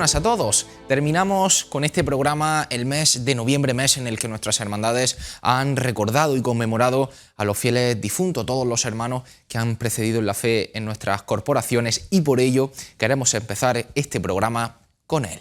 buenas a todos. Terminamos con este programa el mes de noviembre, mes en el que nuestras hermandades han recordado y conmemorado a los fieles difuntos, todos los hermanos que han precedido en la fe en nuestras corporaciones, y por ello queremos empezar este programa con él.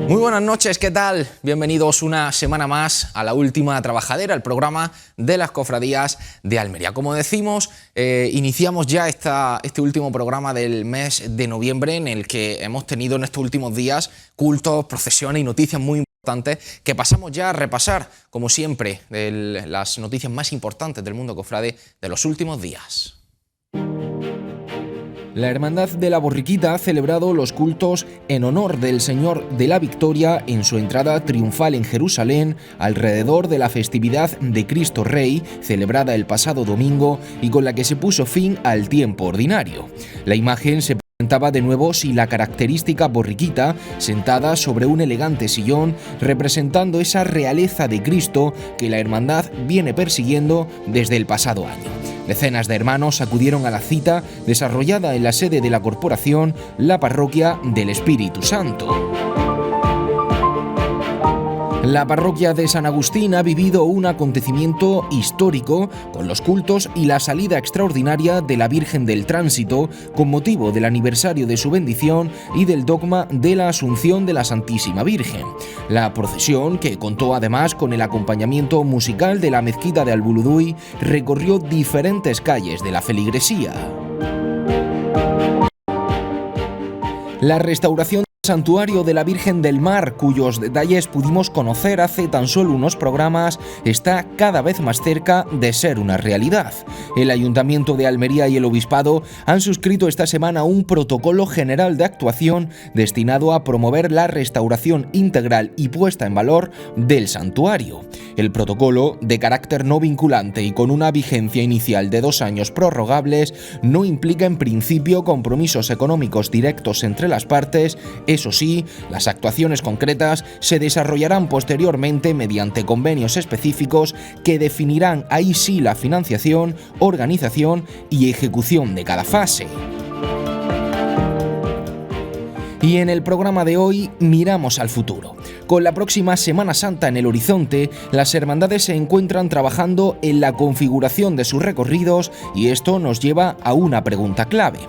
Muy buenas noches, ¿qué tal? Bienvenidos una semana más a La Última Trabajadera, el programa de las cofradías de Almería. Como decimos, iniciamos ya este último programa del mes de noviembre, en el que hemos tenido en estos últimos días cultos, procesiones y noticias muy importantes que pasamos ya a repasar, como siempre, de las noticias más importantes del mundo cofrade de los últimos días. La Hermandad de la Borriquita ha celebrado los cultos en honor del Señor de la Victoria en su entrada triunfal en Jerusalén alrededor de la festividad de Cristo Rey, celebrada el pasado domingo y con la que se puso fin al tiempo ordinario. La imagen se presentaba de nuevo sin la característica borriquita, sentada sobre un elegante sillón, representando esa realeza de Cristo que la Hermandad viene persiguiendo desde el pasado año. Decenas de hermanos acudieron a la cita desarrollada en la sede de la corporación, la Parroquia del Espíritu Santo. La parroquia de San Agustín ha vivido un acontecimiento histórico con los cultos y la salida extraordinaria de la Virgen del Tránsito con motivo del aniversario de su bendición y del dogma de la Asunción de la Santísima Virgen. La procesión, que contó además con el acompañamiento musical de la mezquita de Albuluduy, recorrió diferentes calles de la feligresía. La restauración del Santuario de la Virgen del Mar, cuyos detalles pudimos conocer hace tan solo unos programas, está cada vez más cerca de ser una realidad. El Ayuntamiento de Almería y el Obispado han suscrito esta semana un protocolo general de actuación destinado a promover la restauración integral y puesta en valor del santuario. El protocolo, de carácter no vinculante y con una vigencia inicial de 2 años prorrogables, no implica en principio compromisos económicos directos entre las partes. Eso sí, las actuaciones concretas se desarrollarán posteriormente mediante convenios específicos que definirán ahí sí la financiación, organización y ejecución de cada fase. Y en el programa de hoy miramos al futuro. Con la próxima Semana Santa en el horizonte, las hermandades se encuentran trabajando en la configuración de sus recorridos y esto nos lleva a una pregunta clave.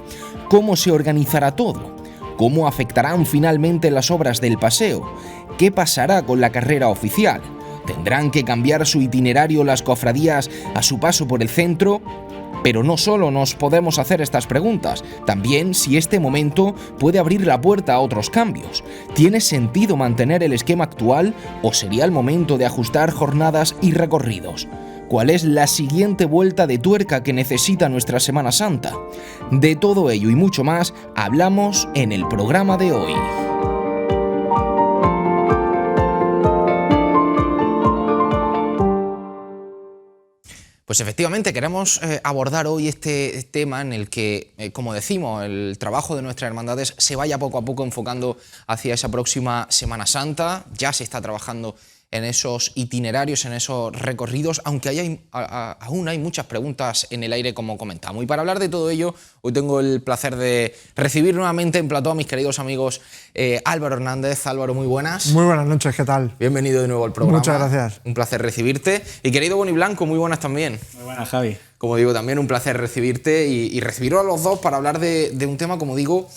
¿Cómo se organizará todo? ¿Cómo afectarán finalmente las obras del paseo? ¿Qué pasará con la carrera oficial? ¿Tendrán que cambiar su itinerario las cofradías a su paso por el centro? Pero no solo nos podemos hacer estas preguntas, también si este momento puede abrir la puerta a otros cambios. ¿Tiene sentido mantener el esquema actual o sería el momento de ajustar jornadas y recorridos? ¿Cuál es la siguiente vuelta de tuerca que necesita nuestra Semana Santa? De todo ello y mucho más hablamos en el programa de hoy. Pues efectivamente queremos abordar hoy este tema en el que, como decimos, el trabajo de nuestras hermandades se vaya poco a poco enfocando hacia esa próxima Semana Santa. Ya se está trabajando en esos itinerarios, en esos recorridos, aunque aún hay muchas preguntas en el aire, como comentamos. Y para hablar de todo ello, hoy tengo el placer de recibir nuevamente en plató a mis queridos amigos Álvaro Hernández. Álvaro, muy buenas. Muy buenas noches, ¿qué tal? Bienvenido de nuevo al programa. Muchas gracias. Un placer recibirte. Y querido Boni Blanco, muy buenas también. Muy buenas, Javi. como digo, también un placer recibirte y recibiros a los dos para hablar de un tema, como digo,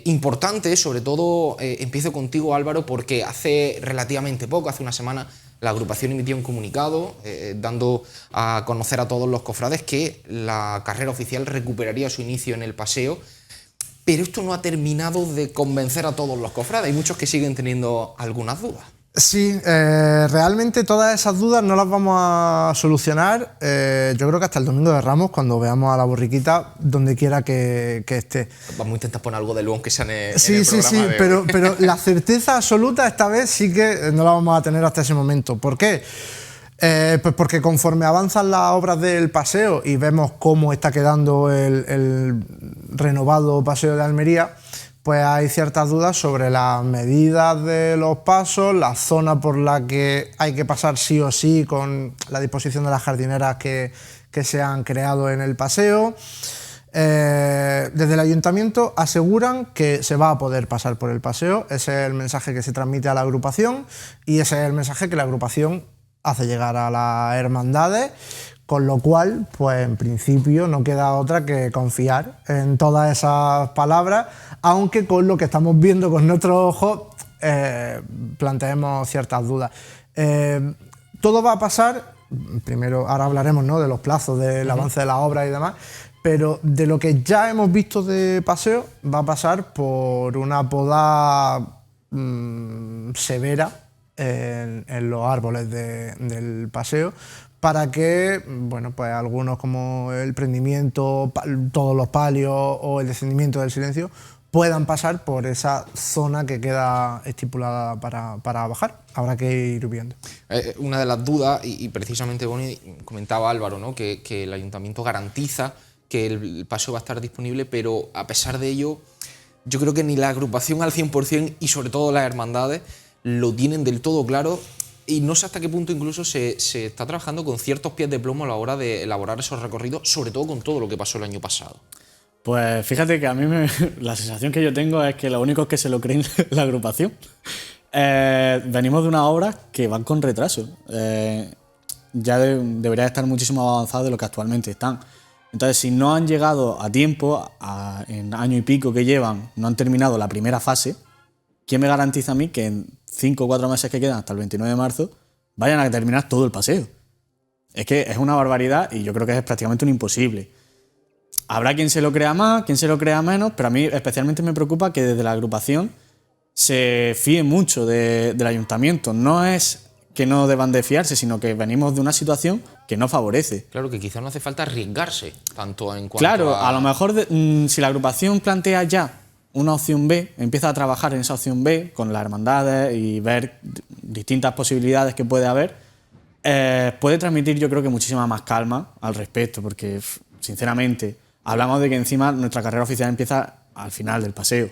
importante. Sobre todo, empiezo contigo, Álvaro, porque hace relativamente poco, hace una semana, la agrupación emitió un comunicado dando a conocer a todos los cofrades que la carrera oficial recuperaría su inicio en el paseo, pero esto no ha terminado de convencer a todos los cofrades. Hay muchos que siguen teniendo algunas dudas. Sí, realmente todas esas dudas no las vamos a solucionar, yo creo que hasta el domingo de Ramos, cuando veamos a la borriquita donde quiera que esté. Vamos a intentar poner algo de luz, aunque sea en el programa de hoy. Pero la certeza absoluta esta vez sí que no la vamos a tener hasta ese momento. ¿Por qué? Pues porque conforme avanzan las obras del paseo y vemos cómo está quedando el renovado paseo de Almería, pues hay ciertas dudas sobre las medidas de los pasos, la zona por la que hay que pasar sí o sí con la disposición de las jardineras que se han creado en el paseo. Desde el ayuntamiento aseguran que se va a poder pasar por el paseo. Ese es el mensaje que se transmite a la agrupación y ese es el mensaje que la agrupación hace llegar a las hermandades, con lo cual, pues en principio no queda otra que confiar en todas esas palabras, aunque con lo que estamos viendo con nuestros ojos planteemos ciertas dudas. Todo va a pasar, primero ahora hablaremos, ¿no?, de los plazos, del avance de la obra y demás, pero de lo que ya hemos visto de paseo va a pasar por una poda severa en los árboles del paseo, para que, bueno, pues algunos, como el prendimiento, todos los palios o el descendimiento del silencio, puedan pasar por esa zona que queda estipulada para bajar. Habrá que ir viendo. Una de las dudas, y precisamente Boni comentaba Álvaro, ¿no?, que el ayuntamiento garantiza que el paseo va a estar disponible, pero a pesar de ello, yo creo que ni la agrupación al 100% y sobre todo las hermandades lo tienen del todo claro. Y no sé hasta qué punto incluso se está trabajando con ciertos pies de plomo a la hora de elaborar esos recorridos, sobre todo con todo lo que pasó el año pasado. Pues fíjate que a mí la sensación que yo tengo es que los únicos que se lo creen es la agrupación. Venimos de una obra que van con retraso. Ya debería estar muchísimo más avanzado de lo que actualmente están. Entonces, si no han llegado a tiempo, en año y pico que llevan, no han terminado la primera fase, ¿quién me garantiza a mí que en 5 o 4 meses que quedan hasta el 29 de marzo vayan a terminar todo el paseo? Es que es una barbaridad y yo creo que es prácticamente un imposible. Habrá quien se lo crea más, quien se lo crea menos, pero a mí especialmente me preocupa que desde la agrupación se fíe mucho del ayuntamiento. No es que no deban de fiarse, sino que venimos de una situación que no favorece. Claro, que quizás no hace falta arriesgarse tanto en cuanto Claro, a lo mejor si la agrupación plantea ya una opción B, empieza a trabajar en esa opción B con las hermandades y ver distintas posibilidades que puede haber, puede transmitir, yo creo, que muchísima más calma al respecto, porque sinceramente hablamos de que encima nuestra carrera oficial empieza al final del paseo,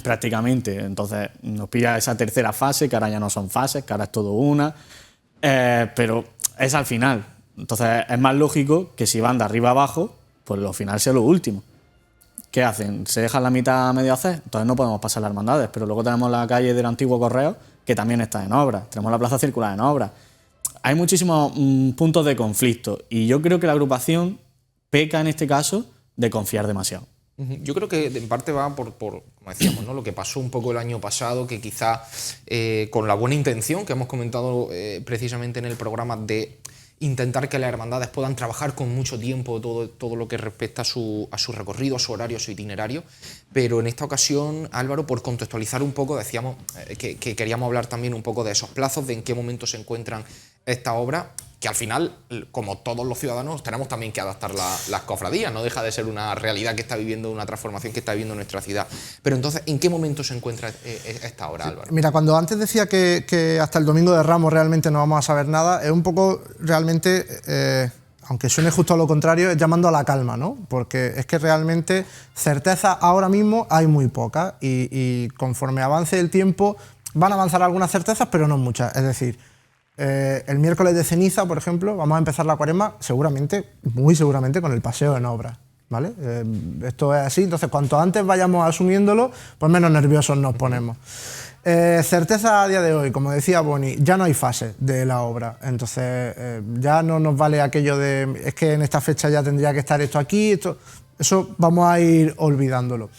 prácticamente. Entonces nos pilla esa tercera fase, que ahora ya no son fases, que ahora es todo una, pero es al final. Entonces es más lógico que si van de arriba a abajo, pues lo final sea lo último. ¿Qué hacen? ¿Se dejan la mitad a medio hacer? Entonces no podemos pasar las hermandades, pero luego tenemos la calle del antiguo Correo, que también está en obra, tenemos la plaza circular en obra. Hay muchísimos puntos de conflicto y yo creo que la agrupación peca en este caso de confiar demasiado. Yo creo que en parte va por como decíamos, ¿no?, lo que pasó un poco el año pasado, que quizá con la buena intención que hemos comentado precisamente en el programa de intentar que las hermandades puedan trabajar con mucho tiempo todo lo que respecta a su recorrido, a su horario, a su itinerario, pero en esta ocasión, Álvaro, por contextualizar un poco, decíamos que queríamos hablar también un poco de esos plazos, de en qué momento se encuentran esta obra, que al final, como todos los ciudadanos, tenemos también que adaptar las cofradías, no deja de ser una realidad que está viviendo, una transformación que está viviendo nuestra ciudad. Pero entonces, ¿en qué momento se encuentra esta obra, Álvaro? Mira, cuando antes decía que hasta el domingo de Ramos realmente no vamos a saber nada, es un poco realmente, aunque suene justo a lo contrario, es llamando a la calma, ¿no? Porque es que realmente certeza ahora mismo hay muy poca y conforme avance el tiempo van a avanzar algunas certezas, pero no muchas. Es decir, el miércoles de ceniza, por ejemplo, vamos a empezar la cuaresma seguramente, muy seguramente, con el paseo en obra, ¿vale? Esto es así, entonces cuanto antes vayamos asumiéndolo, pues menos nerviosos nos ponemos. Certeza a día de hoy, como decía Boni, ya no hay fase de la obra, entonces ya no nos vale aquello de es que en esta fecha ya tendría que estar esto aquí, eso vamos a ir olvidándolo.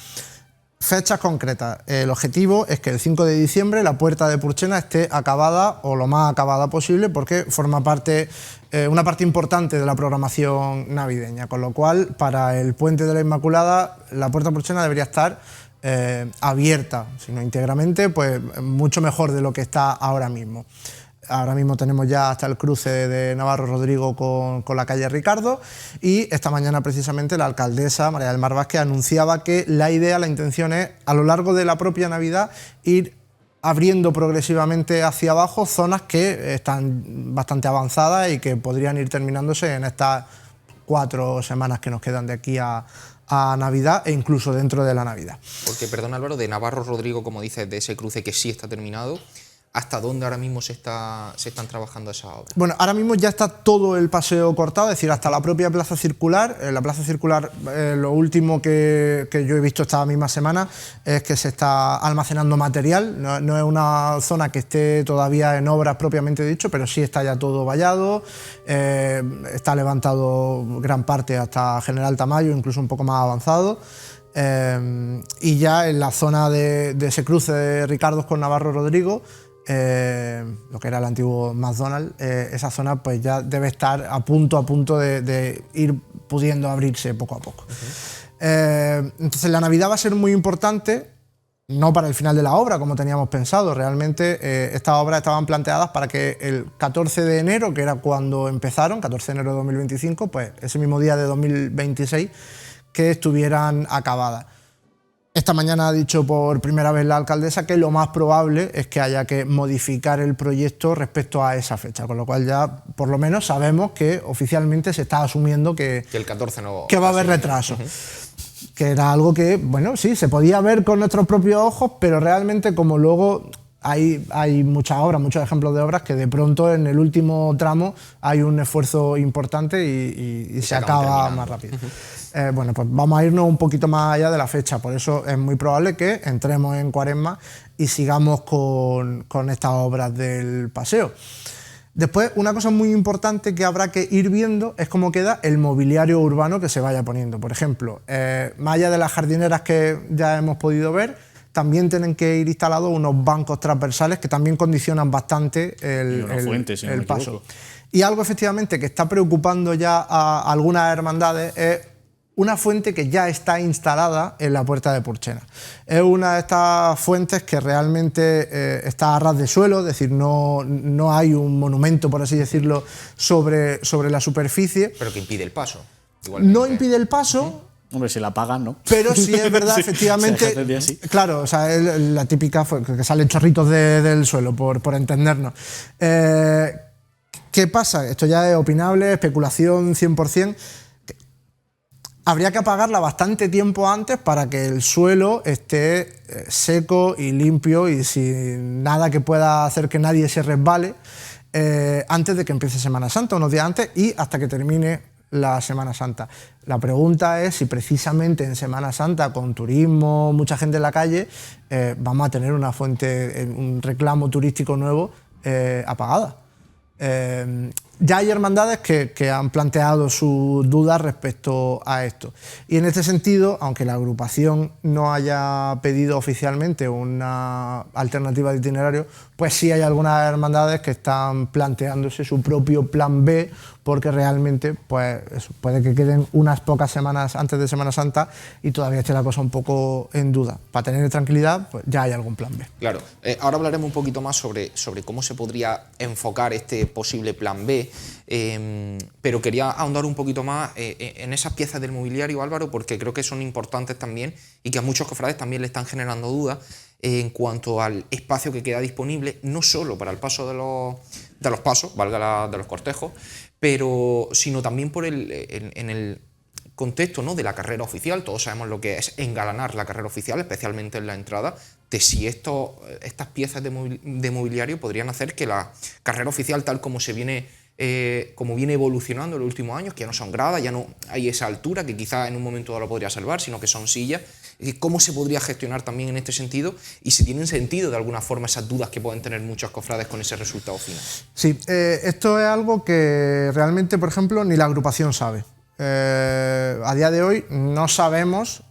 Fechas concretas. El objetivo es que el 5 de diciembre la puerta de Purchena esté acabada o lo más acabada posible porque forma parte, una parte importante de la programación navideña, con lo cual para el Puente de la Inmaculada la puerta de Purchena debería estar abierta, si no íntegramente, pues mucho mejor de lo que está ahora mismo. Ahora mismo tenemos ya hasta el cruce de Navarro Rodrigo con la calle Ricardo y esta mañana precisamente la alcaldesa María del Mar Vázquez anunciaba que la intención es a lo largo de la propia Navidad ir abriendo progresivamente hacia abajo zonas que están bastante avanzadas y que podrían ir terminándose en estas 4 semanas que nos quedan de aquí a Navidad e incluso dentro de la Navidad. Porque, perdón Álvaro, de Navarro Rodrigo, como dices, de ese cruce que sí está terminado, ¿hasta dónde ahora mismo se están trabajando esas obras? Bueno, ahora mismo ya está todo el paseo cortado, es decir, hasta la propia plaza circular. La plaza circular, lo último que yo he visto esta misma semana es que se está almacenando material. No es una zona que esté todavía en obras propiamente dicho, pero sí está ya todo vallado. Está levantado gran parte hasta General Tamayo, incluso un poco más avanzado. Y ya en la zona de ese cruce de Ricardos con Navarro Rodrigo, lo que era el antiguo McDonald's, esa zona pues ya debe estar a punto de ir pudiendo abrirse poco a poco. Entonces la Navidad va a ser muy importante, no para el final de la obra como teníamos pensado. Realmente estas obras estaban planteadas para que el 14 de enero, que era cuando empezaron, 14 de enero de 2025, pues ese mismo día de 2026, que estuvieran acabadas. Esta mañana ha dicho por primera vez la alcaldesa que lo más probable es que haya que modificar el proyecto respecto a esa fecha, con lo cual ya por lo menos sabemos que oficialmente se está asumiendo que el 14 no... que va a haber retraso. Que era algo que, bueno, sí, se podía ver con nuestros propios ojos, pero realmente como luego hay muchas obras, muchos ejemplos de obras que de pronto en el último tramo hay un esfuerzo importante y se acaba más rápido. Bueno, pues vamos a irnos un poquito más allá de la fecha, por eso es muy probable que entremos en Cuaresma y sigamos con estas obras del paseo. Después, una cosa muy importante que habrá que ir viendo es cómo queda el mobiliario urbano que se vaya poniendo. Por ejemplo, más allá de las jardineras que ya hemos podido ver, también tienen que ir instalados unos bancos transversales que también condicionan bastante el paso. Y algo efectivamente que está preocupando ya a algunas hermandades es una fuente que ya está instalada en la puerta de Purchena. Es una de estas fuentes que realmente está a ras de suelo, es decir, no hay un monumento, por así decirlo, sobre la superficie. Pero que impide el paso. Igualmente. No impide el paso. Hombre, si la apagan, ¿no? Pero sí es verdad, efectivamente. Claro, o sea, es la típica que salen chorritos del suelo, por entendernos. ¿Qué pasa? Esto ya es opinable, especulación 100%. Habría que apagarla bastante tiempo antes para que el suelo esté seco y limpio y sin nada que pueda hacer que nadie se resbale antes de que empiece Semana Santa, unos días antes y hasta que termine la Semana Santa. La pregunta es si precisamente en Semana Santa, con turismo, mucha gente en la calle, vamos a tener una fuente, un reclamo turístico nuevo apagada. Ya hay hermandades que han planteado sus dudas respecto a esto. Y en este sentido, aunque la agrupación no haya pedido oficialmente una alternativa de itinerario, pues sí hay algunas hermandades que están planteándose su propio plan B, porque realmente pues, puede que queden unas pocas semanas antes de Semana Santa y todavía esté la cosa un poco en duda. Para tener tranquilidad, pues ya hay algún plan B. Claro. Ahora hablaremos un poquito más sobre cómo se podría enfocar este posible plan B, pero quería ahondar un poquito más en esas piezas del mobiliario, Álvaro, porque creo que son importantes también y que a muchos cofrades también le están generando dudas en cuanto al espacio que queda disponible, no solo para el paso de los pasos, de los cortejos, pero sino también en el contexto, ¿no?, de la carrera oficial. Todos sabemos lo que es engalanar la carrera oficial, especialmente en la entrada, de si estas piezas de mobiliario podrían hacer que la carrera oficial, tal como viene evolucionando en los últimos años, que ya no son gradas, ya no hay esa altura que quizá en un momento dado lo podría salvar, sino que son sillas, cómo se podría gestionar también en este sentido y si tienen sentido de alguna forma esas dudas que pueden tener muchos cofrades con ese resultado final. Sí, esto es algo que realmente, por ejemplo, ni la agrupación sabe. A día de hoy no sabemos,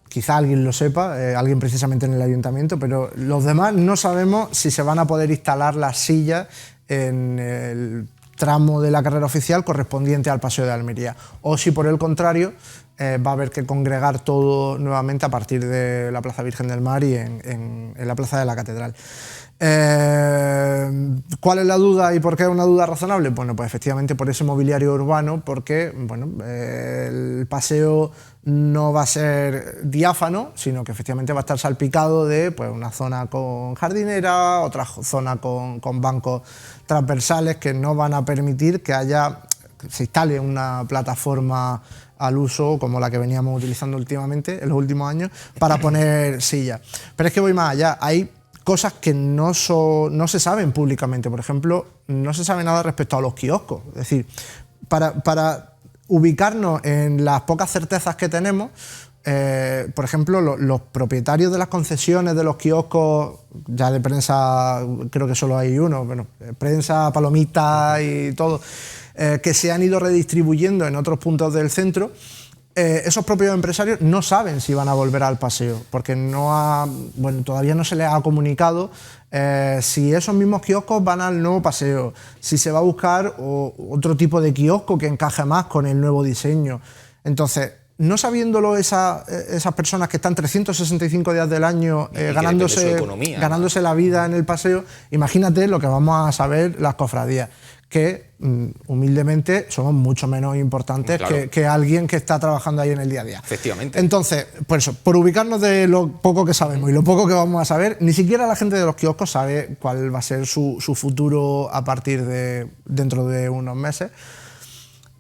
quizá alguien lo sepa, alguien precisamente en el ayuntamiento, pero los demás no sabemos si se van a poder instalar las sillas en el tramo de la carrera oficial correspondiente al Paseo de Almería, o si por el contrario va a haber que congregar todo nuevamente a partir de la Plaza Virgen del Mar y en la Plaza de la Catedral. ¿Cuál es la duda y por qué es una duda razonable? Bueno, pues efectivamente por ese mobiliario urbano, porque bueno, el paseo no va a ser diáfano, sino que efectivamente va a estar salpicado de pues, una zona con jardinera, otra zona con bancos transversales que no van a permitir que se instale una plataforma al uso como la que veníamos utilizando últimamente, en los últimos años, para poner sillas. Pero es que voy más allá, hay cosas que no se saben públicamente. Por ejemplo, no se sabe nada respecto a los kioscos. Es decir, para ubicarnos en las pocas certezas que tenemos, por ejemplo, los propietarios de las concesiones de los kioscos, ya de prensa creo que solo hay uno, bueno, prensa, palomitas y todo, que se han ido redistribuyendo en otros puntos del centro, esos propios empresarios no saben si van a volver al paseo, porque todavía no se les ha comunicado si esos mismos kioscos van al nuevo paseo, si se va a buscar otro tipo de kiosco que encaje más con el nuevo diseño. Entonces, no sabiéndolo esas personas que están 365 días del año ganándose la vida en el paseo, imagínate lo que vamos a saber las cofradías, que humildemente somos mucho menos importantes claro. que alguien que está trabajando ahí en el día a día. Efectivamente. Entonces, por eso, por ubicarnos de lo poco que sabemos y lo poco que vamos a saber, ni siquiera la gente de los kioscos sabe cuál va a ser su futuro a partir de dentro de unos meses.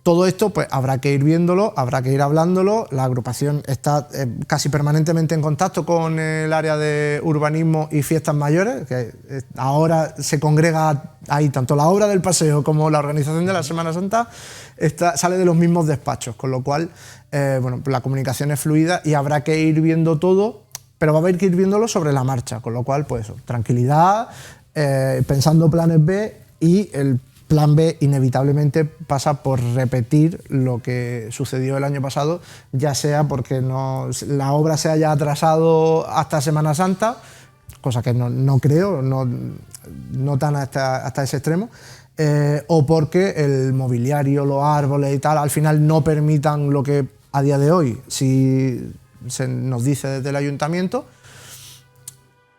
Todo esto pues habrá que ir viéndolo, habrá que ir hablándolo. La agrupación está casi permanentemente en contacto con el área de urbanismo y fiestas mayores, que ahora se congrega ahí tanto la obra del paseo como la organización de la Semana Santa, sale de los mismos despachos, con lo cual bueno, la comunicación es fluida y habrá que ir viendo todo, pero va a haber que ir viéndolo sobre la marcha, con lo cual pues eso, tranquilidad, pensando planes B, y el plan B inevitablemente pasa por repetir lo que sucedió el año pasado, ya sea porque la obra se haya atrasado hasta Semana Santa, cosa que no creo, no tan hasta ese extremo, o porque el mobiliario, los árboles y tal, al final no permitan lo que a día de hoy sí se nos dice desde el ayuntamiento.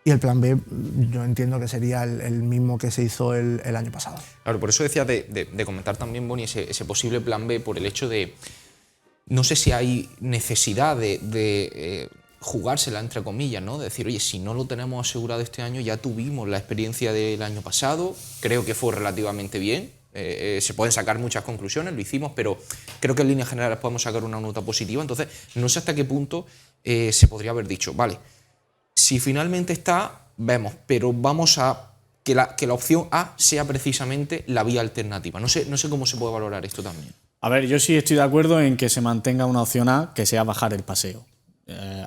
Y el plan B yo entiendo que sería el mismo que se hizo el año pasado. Claro, por eso decía de comentar también, Boni, ese posible plan B, por el hecho de, no sé si hay necesidad de jugársela, entre comillas, ¿no? De decir, oye, si no lo tenemos asegurado este año, ya tuvimos la experiencia del año pasado, creo que fue relativamente bien, se pueden sacar muchas conclusiones, lo hicimos, pero creo que en líneas generales podemos sacar una nota positiva, entonces no sé hasta qué punto se podría haber dicho, vale, si finalmente está, vemos, pero vamos a que la opción A sea precisamente la vía alternativa. No sé cómo se puede valorar esto también. A ver, yo sí estoy de acuerdo en que se mantenga una opción A, que sea bajar el paseo.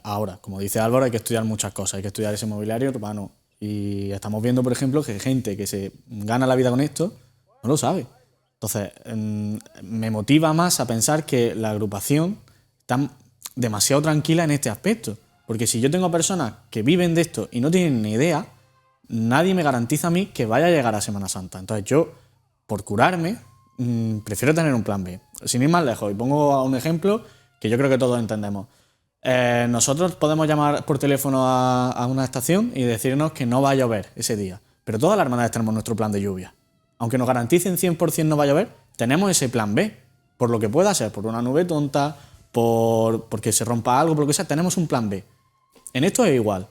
Ahora, como dice Álvaro, hay que estudiar muchas cosas, hay que estudiar ese mobiliario urbano. Y estamos viendo, por ejemplo, que gente que se gana la vida con esto no lo sabe. Entonces, me motiva más a pensar que la agrupación está demasiado tranquila en este aspecto. Porque si yo tengo personas que viven de esto y no tienen ni idea, nadie me garantiza a mí que vaya a llegar a Semana Santa. Entonces yo, por curarme, prefiero tener un plan B. Sin ir más lejos, y pongo un ejemplo que yo creo que todos entendemos. Nosotros podemos llamar por teléfono a una estación y decirnos que no va a llover ese día. Pero todas las hermandades tenemos nuestro plan de lluvia. Aunque nos garanticen 100% no va a llover, tenemos ese plan B. Por lo que pueda ser, por una nube tonta, porque se rompa algo, por lo que sea, tenemos un plan B. En esto es igual.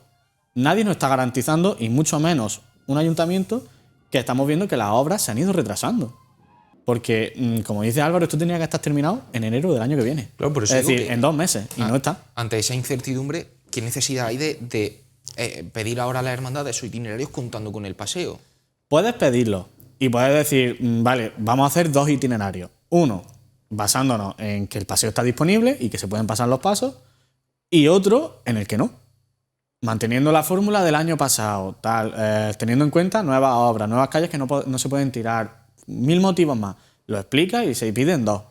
Nadie nos está garantizando, y mucho menos un ayuntamiento, que estamos viendo que las obras se han ido retrasando. Porque, como dice Álvaro, esto tenía que estar terminado en enero del año que viene. Claro, por eso es decir, en 2 meses, y no está. Ante esa incertidumbre, ¿qué necesidad hay de pedir ahora a la hermandad de sus itinerarios contando con el paseo? Puedes pedirlo y puedes decir, vale, vamos a hacer 2 itinerarios. Uno, basándonos en que el paseo está disponible y que se pueden pasar los pasos. y otro en el que no. Manteniendo la fórmula del año pasado, teniendo en cuenta nuevas obras, nuevas calles que no se pueden tirar, 1000 motivos más. Lo explicas y se piden 2,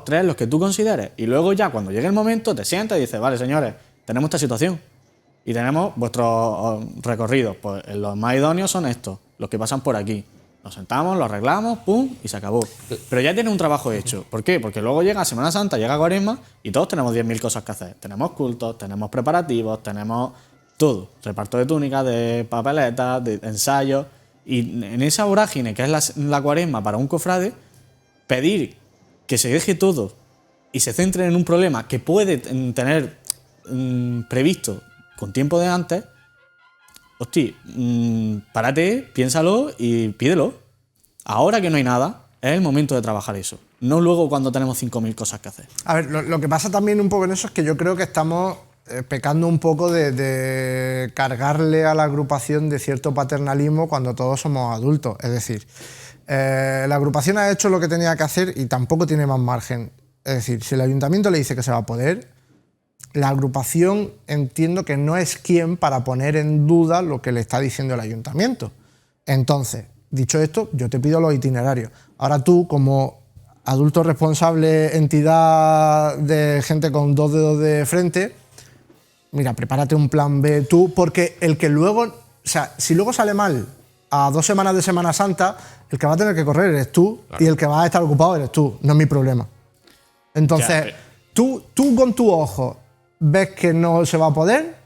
3, los que tú consideres. Y luego ya cuando llegue el momento te sientas y dices, vale señores, tenemos esta situación y tenemos vuestros recorridos. Pues los más idóneos son estos, los que pasan por aquí. Nos sentamos, lo arreglamos, pum, y se acabó. Pero ya tiene un trabajo hecho. ¿Por qué? Porque luego llega Semana Santa, llega Cuaresma y todos tenemos 10.000 cosas que hacer. Tenemos cultos, tenemos preparativos, tenemos todo. Reparto de túnicas, de papeletas, de ensayos. Y en esa vorágine que es la Cuaresma para un cofrade, pedir que se deje todo y se centre en un problema que puede tener previsto con tiempo de antes, hostia, párate, piénsalo y pídelo. Ahora que no hay nada, es el momento de trabajar eso. No luego cuando tenemos 5.000 cosas que hacer. A ver, lo que pasa también un poco en eso es que yo creo que estamos pecando un poco de cargarle a la agrupación de cierto paternalismo cuando todos somos adultos. Es decir, la agrupación ha hecho lo que tenía que hacer y tampoco tiene más margen. Es decir, si el ayuntamiento le dice que se va a poder, la agrupación entiendo que no es quien para poner en duda lo que le está diciendo el ayuntamiento. Entonces, dicho esto, yo te pido los itinerarios. Ahora tú, como adulto responsable, entidad de gente con 2 dedos de frente, mira, prepárate un plan B tú, porque el que luego, o sea, si luego sale mal a 2 semanas de Semana Santa, el que va a tener que correr eres tú, claro, y el que va a estar ocupado eres tú, no es mi problema. Entonces, ya, tú con tu ojo ves que no se va a poder,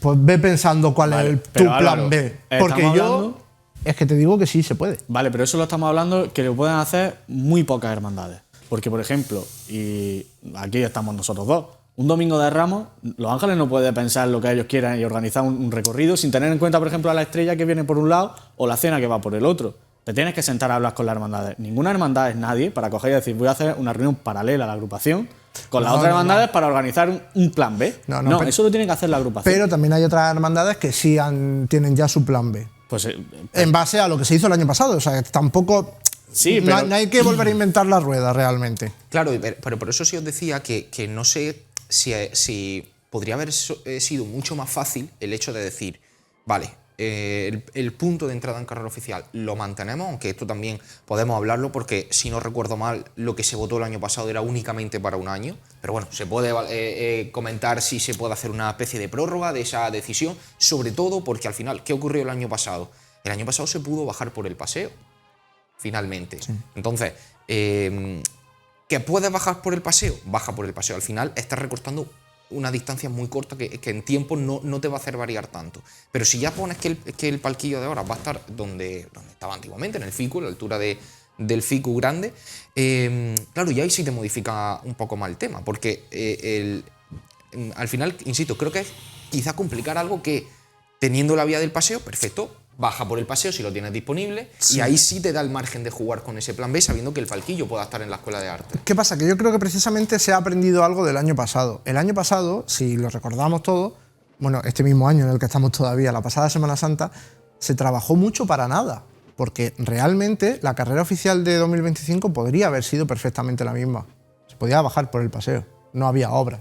pues ve pensando cuál es tu plan B. Porque yo es que te digo que sí se puede. Vale, pero eso lo estamos hablando que lo pueden hacer muy pocas hermandades. Porque, por ejemplo, y aquí estamos nosotros dos, un domingo de Ramos, Los Ángeles no puede pensar lo que ellos quieran y organizar un recorrido sin tener en cuenta, por ejemplo, a la estrella que viene por un lado o la cena que va por el otro. Te tienes que sentar a hablar con las hermandades. Ninguna hermandad es nadie para coger y decir voy a hacer una reunión paralela a la agrupación con las otras hermandades para organizar un plan B. No, eso lo tiene que hacer la agrupación. Pero también hay otras hermandades que sí tienen ya su plan B. Pues, en base a lo que se hizo el año pasado. O sea, tampoco... Sí, pero no hay que volver a inventar la rueda realmente. Claro, pero por eso sí os decía que no sé si podría haber sido mucho más fácil el hecho de decir, vale, el punto de entrada en carrera oficial lo mantenemos, aunque esto también podemos hablarlo porque, si no recuerdo mal, lo que se votó el año pasado era únicamente para un año, pero bueno, se puede comentar si se puede hacer una especie de prórroga de esa decisión, sobre todo porque al final, ¿qué ocurrió el año pasado? El año pasado se pudo bajar por el paseo, finalmente. Sí. Entonces, ¿que puedes bajar por el paseo? Baja por el paseo. Al final estás recortando una distancia muy corta que en tiempo no te va a hacer variar tanto. Pero si ya pones que el palquillo de ahora va a estar donde estaba antiguamente, en el FICU, a la altura del FICU grande, claro, ya ahí sí te modifica un poco más el tema, porque al final, insisto, creo que es quizá complicar algo que, teniendo la vía del paseo, perfecto, baja por el paseo si lo tienes disponible, sí, y ahí sí te da el margen de jugar con ese plan B sabiendo que el palquillo pueda estar en la Escuela de Arte. ¿Qué pasa? Que yo creo que precisamente se ha aprendido algo del año pasado. El año pasado, si lo recordamos todos, bueno, este mismo año en el que estamos todavía, la pasada Semana Santa, se trabajó mucho para nada, porque realmente la carrera oficial de 2025 podría haber sido perfectamente la misma. Se podía bajar por el paseo, no había obra.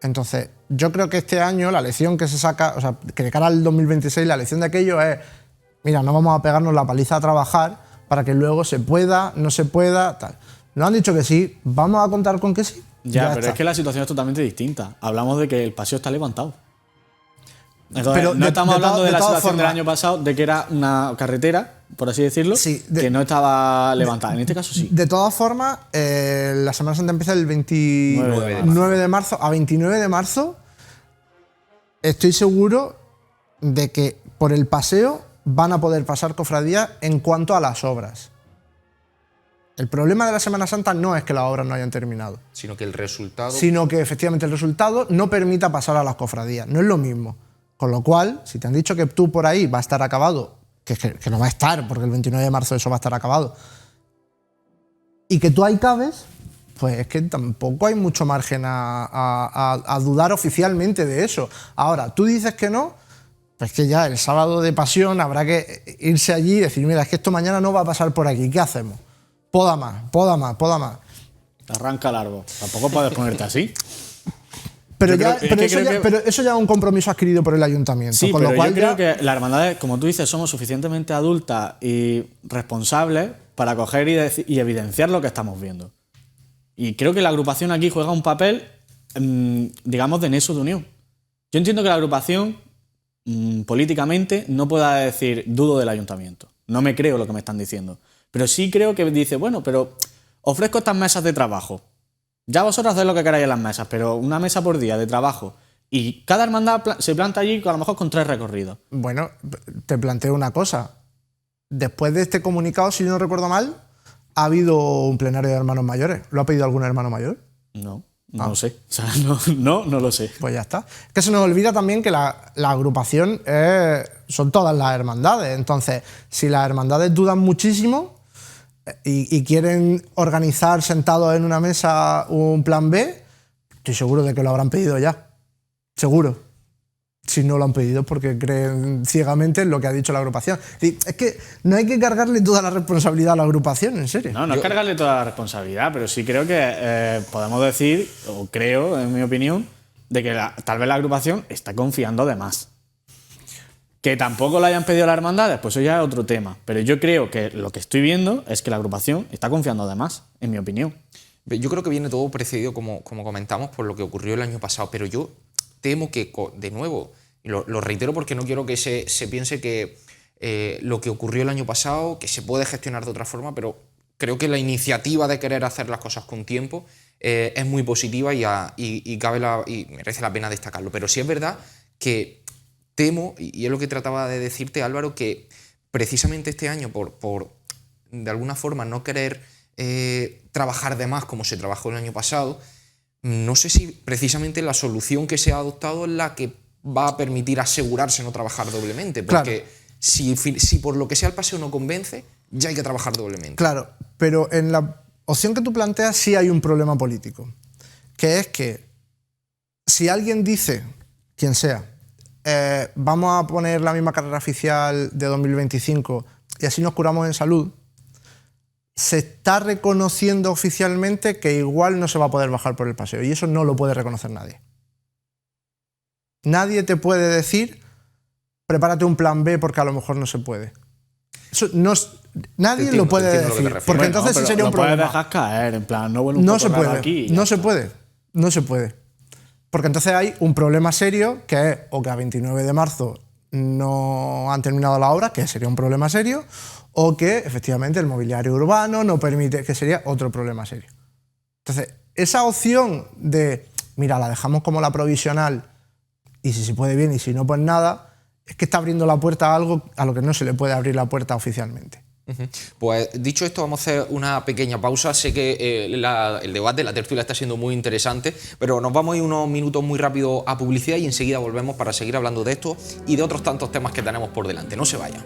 Entonces, yo creo que este año la lección que se saca, o sea, que de cara al 2026 la lección de aquello es, mira, no vamos a pegarnos la paliza a trabajar para que luego se pueda, no se pueda, tal. Nos han dicho que sí, vamos a contar con que sí. Ya pero está. Es que la situación es totalmente distinta. Hablamos de que el paseo está levantado. Entonces, pero no estamos hablando de la situación del año pasado, de que era una carretera, por así decirlo, sí, que no estaba levantada. En este caso sí. De todas formas, la Semana Santa empieza el 29 de marzo. A 29 de marzo estoy seguro de que por el paseo van a poder pasar cofradías en cuanto a las obras. El problema de la Semana Santa no es que las obras no hayan terminado. Sino que el resultado... Sino que efectivamente el resultado no permita pasar a las cofradías. No es lo mismo. Con lo cual, si te han dicho que tú por ahí va a estar acabado, que no va a estar, porque el 29 de marzo eso va a estar acabado, y que tú ahí cabes, pues es que tampoco hay mucho margen a dudar oficialmente de eso. Ahora, tú dices que no, pues que ya el sábado de pasión habrá que irse allí y decir, mira, es que esto mañana no va a pasar por aquí, ¿qué hacemos? Poda más. Te arranca largo. Tampoco puedes ponerte así. Pero, Yo creo- es que creo que- pero eso ya es un compromiso adquirido por el ayuntamiento. Sí, con pero lo cual yo creo ya- que las hermandades, como tú dices, somos suficientemente adultas y responsables para coger y evidenciar lo que estamos viendo. Y creo que la agrupación aquí juega un papel, digamos, de nexo de unión. Yo entiendo que la agrupación, políticamente, no pueda decir dudo del ayuntamiento. No me creo lo que me están diciendo. Pero sí creo que dice, bueno, pero ofrezco estas mesas de trabajo. Ya vosotros hacéis lo que queráis en las mesas, pero una mesa por día de trabajo. Y cada hermandad se planta allí a lo mejor con 3 recorridos. Bueno, te planteo una cosa. Después de este comunicado, si no recuerdo mal, ha habido un plenario de hermanos mayores. ¿Lo ha pedido algún hermano mayor? No lo sé. O sea, no lo sé. Pues ya está. Es que se nos olvida también que la agrupación son todas las hermandades. Entonces, si las hermandades dudan muchísimo y quieren organizar sentados en una mesa un plan B, estoy seguro de que lo habrán pedido ya. Seguro. Si no lo han pedido es porque creen ciegamente en lo que ha dicho la agrupación. Y es que no hay que cargarle toda la responsabilidad a la agrupación, en serio. No es cargarle toda la responsabilidad, pero sí creo que podemos decir, o creo, en mi opinión, de que tal vez la agrupación está confiando de más. Que tampoco lo hayan pedido las hermandades, pues eso ya es otro tema. Pero yo creo que lo que estoy viendo es que la agrupación está confiando de más, en mi opinión. Yo creo que viene todo precedido, como comentamos, por lo que ocurrió el año pasado, pero yo temo que, de nuevo, lo reitero porque no quiero que se piense que lo que ocurrió el año pasado, que se puede gestionar de otra forma, pero creo que la iniciativa de querer hacer las cosas con tiempo es muy positiva y merece la pena destacarlo. Pero sí es verdad que temo, y es lo que trataba de decirte, Álvaro, que precisamente este año, por de alguna forma no querer trabajar de más como se trabajó el año pasado, no sé si precisamente la solución que se ha adoptado es la que va a permitir asegurarse no trabajar doblemente, porque Claro. si por lo que sea el paseo no convence, ya hay que trabajar doblemente. Claro, pero en la opción que tú planteas sí hay un problema político, que es que si alguien dice, quien sea, vamos a poner la misma carrera oficial de 2025 y así nos curamos en salud, se está reconociendo oficialmente que igual no se va a poder bajar por el paseo y eso no lo puede reconocer nadie. Nadie te puede decir, prepárate un plan B porque a lo mejor no se puede. Eso nadie Entiendo, lo puede entiendo lo que te decir, refieres. porque Bueno, entonces sí pero sería un lo puedes problema. dejar caer, en plan, no vuelvo un No poco se raro puede, aquí y ya no se está. puede, no se puede. Porque entonces hay un problema serio que es o que a 29 de marzo no han terminado la obra, que sería un problema serio, o que efectivamente el mobiliario urbano no permite, que sería otro problema serio. Entonces, esa opción de, mira, la dejamos como la provisional y si se puede bien y si no, pues nada, es que está abriendo la puerta a algo a lo que no se le puede abrir la puerta oficialmente. Ujú. Pues dicho esto, vamos a hacer una pequeña pausa. Sé que el debate, la tertulia está siendo muy interesante, pero nos vamos a ir unos minutos muy rápido a publicidad y enseguida volvemos para seguir hablando de esto y de otros tantos temas que tenemos por delante. No se vayan.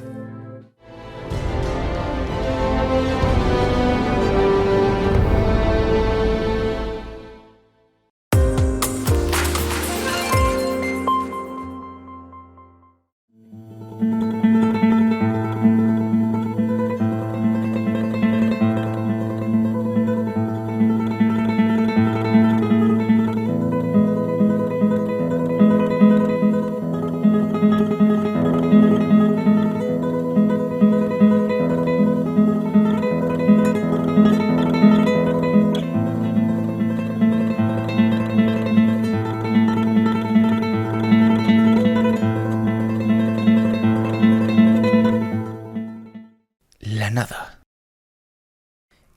La nada.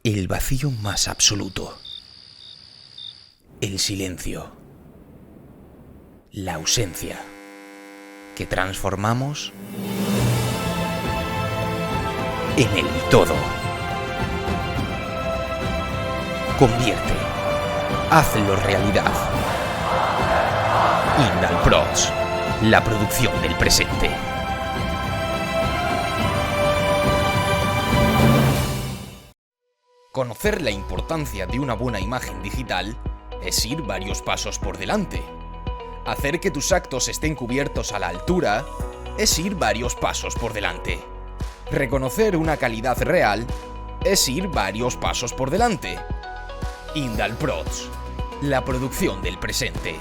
El vacío más absoluto. El silencio. La ausencia. Que transformamos en el todo. Convierte. Hazlo realidad. Indalprods. La producción del presente. Conocer la importancia de una buena imagen digital es ir varios pasos por delante. Hacer que tus actos estén cubiertos a la altura es ir varios pasos por delante. Reconocer una calidad real es ir varios pasos por delante. Indalprods, la producción del presente.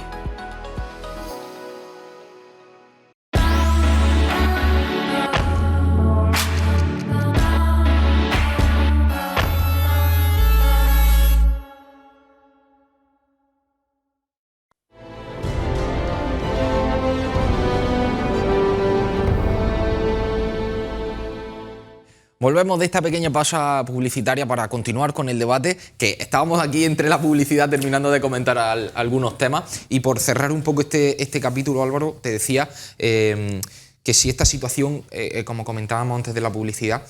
volvemos de esta pequeña pausa publicitaria para continuar con el debate, que estábamos aquí entre la publicidad terminando de comentar algunos temas. Y por cerrar un poco este capítulo, Álvaro, te decía que si esta situación, como comentábamos antes de la publicidad,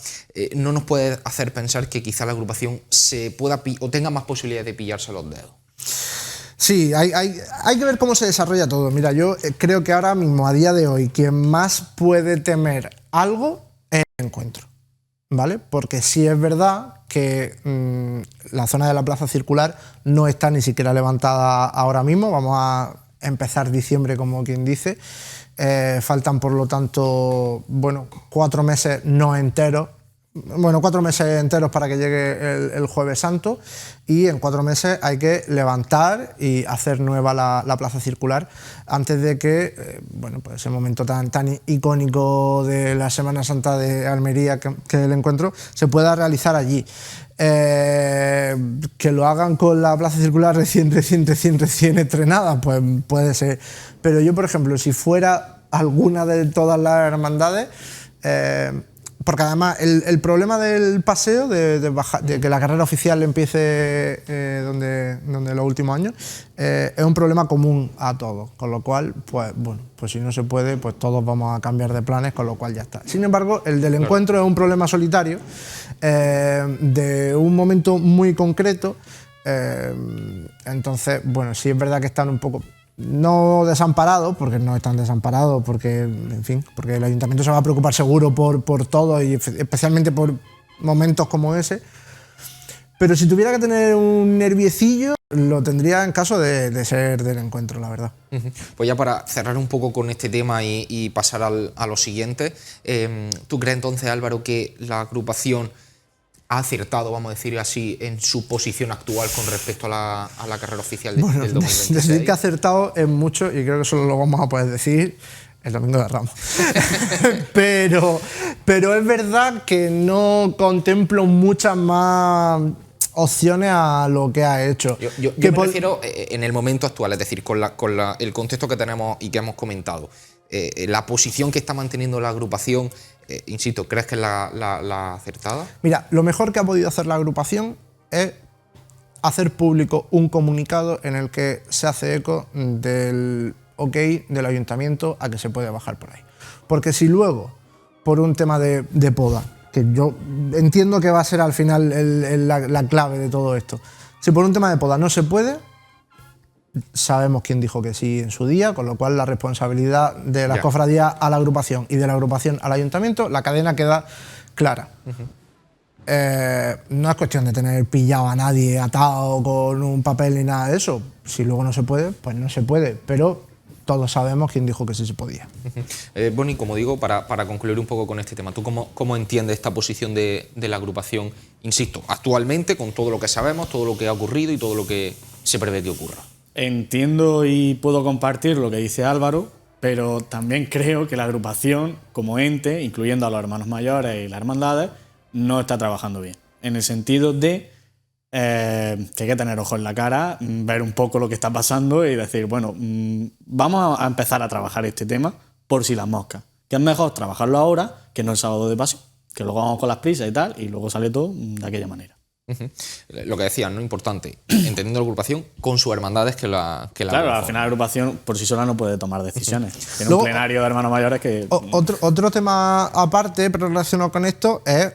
no nos puede hacer pensar que quizá la agrupación se pueda o tenga más posibilidades de pillarse los dedos. Sí, hay que ver cómo se desarrolla todo. Mira, yo creo que ahora mismo, a día de hoy, quien más puede temer algo es el encuentro, ¿vale? Porque sí es verdad que la zona de la plaza circular no está ni siquiera levantada ahora mismo. Vamos a empezar diciembre, como quien dice. Faltan, por lo tanto, bueno, 4 meses no enteros. Bueno, 4 meses enteros para que llegue el Jueves Santo, y en 4 meses hay que levantar y hacer nueva la plaza circular antes de que, bueno, pues ese momento tan icónico de la Semana Santa de Almería, que el encuentro, se pueda realizar allí. Que lo hagan con la plaza circular recién estrenada, pues puede ser. Pero yo, por ejemplo, si fuera alguna de todas las hermandades, porque además el problema del paseo, de que la carrera oficial empiece donde los últimos años, es un problema común a todos, con lo cual, pues bueno, pues si no se puede, pues todos vamos a cambiar de planes, con lo cual ya está. Sin embargo, el del encuentro es un problema solitario, de un momento muy concreto, entonces, bueno, sí es verdad que están un poco... no desamparados, porque no están desamparados, porque, en fin, porque el ayuntamiento se va a preocupar seguro por todo, y especialmente por momentos como ese. Pero si tuviera que tener un nerviecillo, lo tendría en caso de ser del encuentro, la verdad. Pues ya para cerrar un poco con este tema y pasar a lo siguiente, ¿tú crees entonces, Álvaro, que la agrupación ha acertado, vamos a decir así, en su posición actual con respecto a la carrera oficial del 2026? Decir que ha acertado es mucho, y creo que solo lo vamos a poder decir el Domingo de Ramos. pero es verdad que no contemplo muchas más opciones a lo que ha hecho. Yo me refiero en el momento actual, es decir, con el contexto que tenemos y que hemos comentado, la posición que está manteniendo la agrupación, insisto, ¿crees que es la acertada? Mira, lo mejor que ha podido hacer la agrupación es hacer público un comunicado en el que se hace eco del ok del ayuntamiento a que se puede bajar por ahí. Porque si luego, por un tema de poda, que yo entiendo que va a ser al final la clave de todo esto, si por un tema de poda no se puede, sabemos quién dijo que sí en su día, con lo cual la responsabilidad de las cofradías a la agrupación y de la agrupación al ayuntamiento, la cadena queda clara. No es cuestión de tener pillado a nadie atado con un papel ni nada de eso. Si luego no se puede, pues no se puede, pero todos sabemos quién dijo que sí se podía. Boni, como digo, para concluir un poco con este tema, ¿tú cómo entiendes esta posición de la agrupación, insisto, actualmente, con todo lo que sabemos, todo lo que ha ocurrido y todo lo que se prevé que ocurra? Entiendo y puedo compartir lo que dice Álvaro, pero también creo que la agrupación, como ente, incluyendo a los hermanos mayores y las hermandades, no está trabajando bien. En el sentido de que hay que tener ojos en la cara, ver un poco lo que está pasando y decir, bueno, vamos a empezar a trabajar este tema por si las moscas. Que es mejor trabajarlo ahora que no el sábado de pasión, que luego vamos con las prisas y tal, y luego sale todo de aquella manera. Lo que decían, ¿no? Importante, entendiendo la agrupación con sus hermandades que la claro, al final la agrupación por sí sola no puede tomar decisiones. Tiene un plenario de hermanos mayores que... Otro tema aparte, pero relacionado con esto, es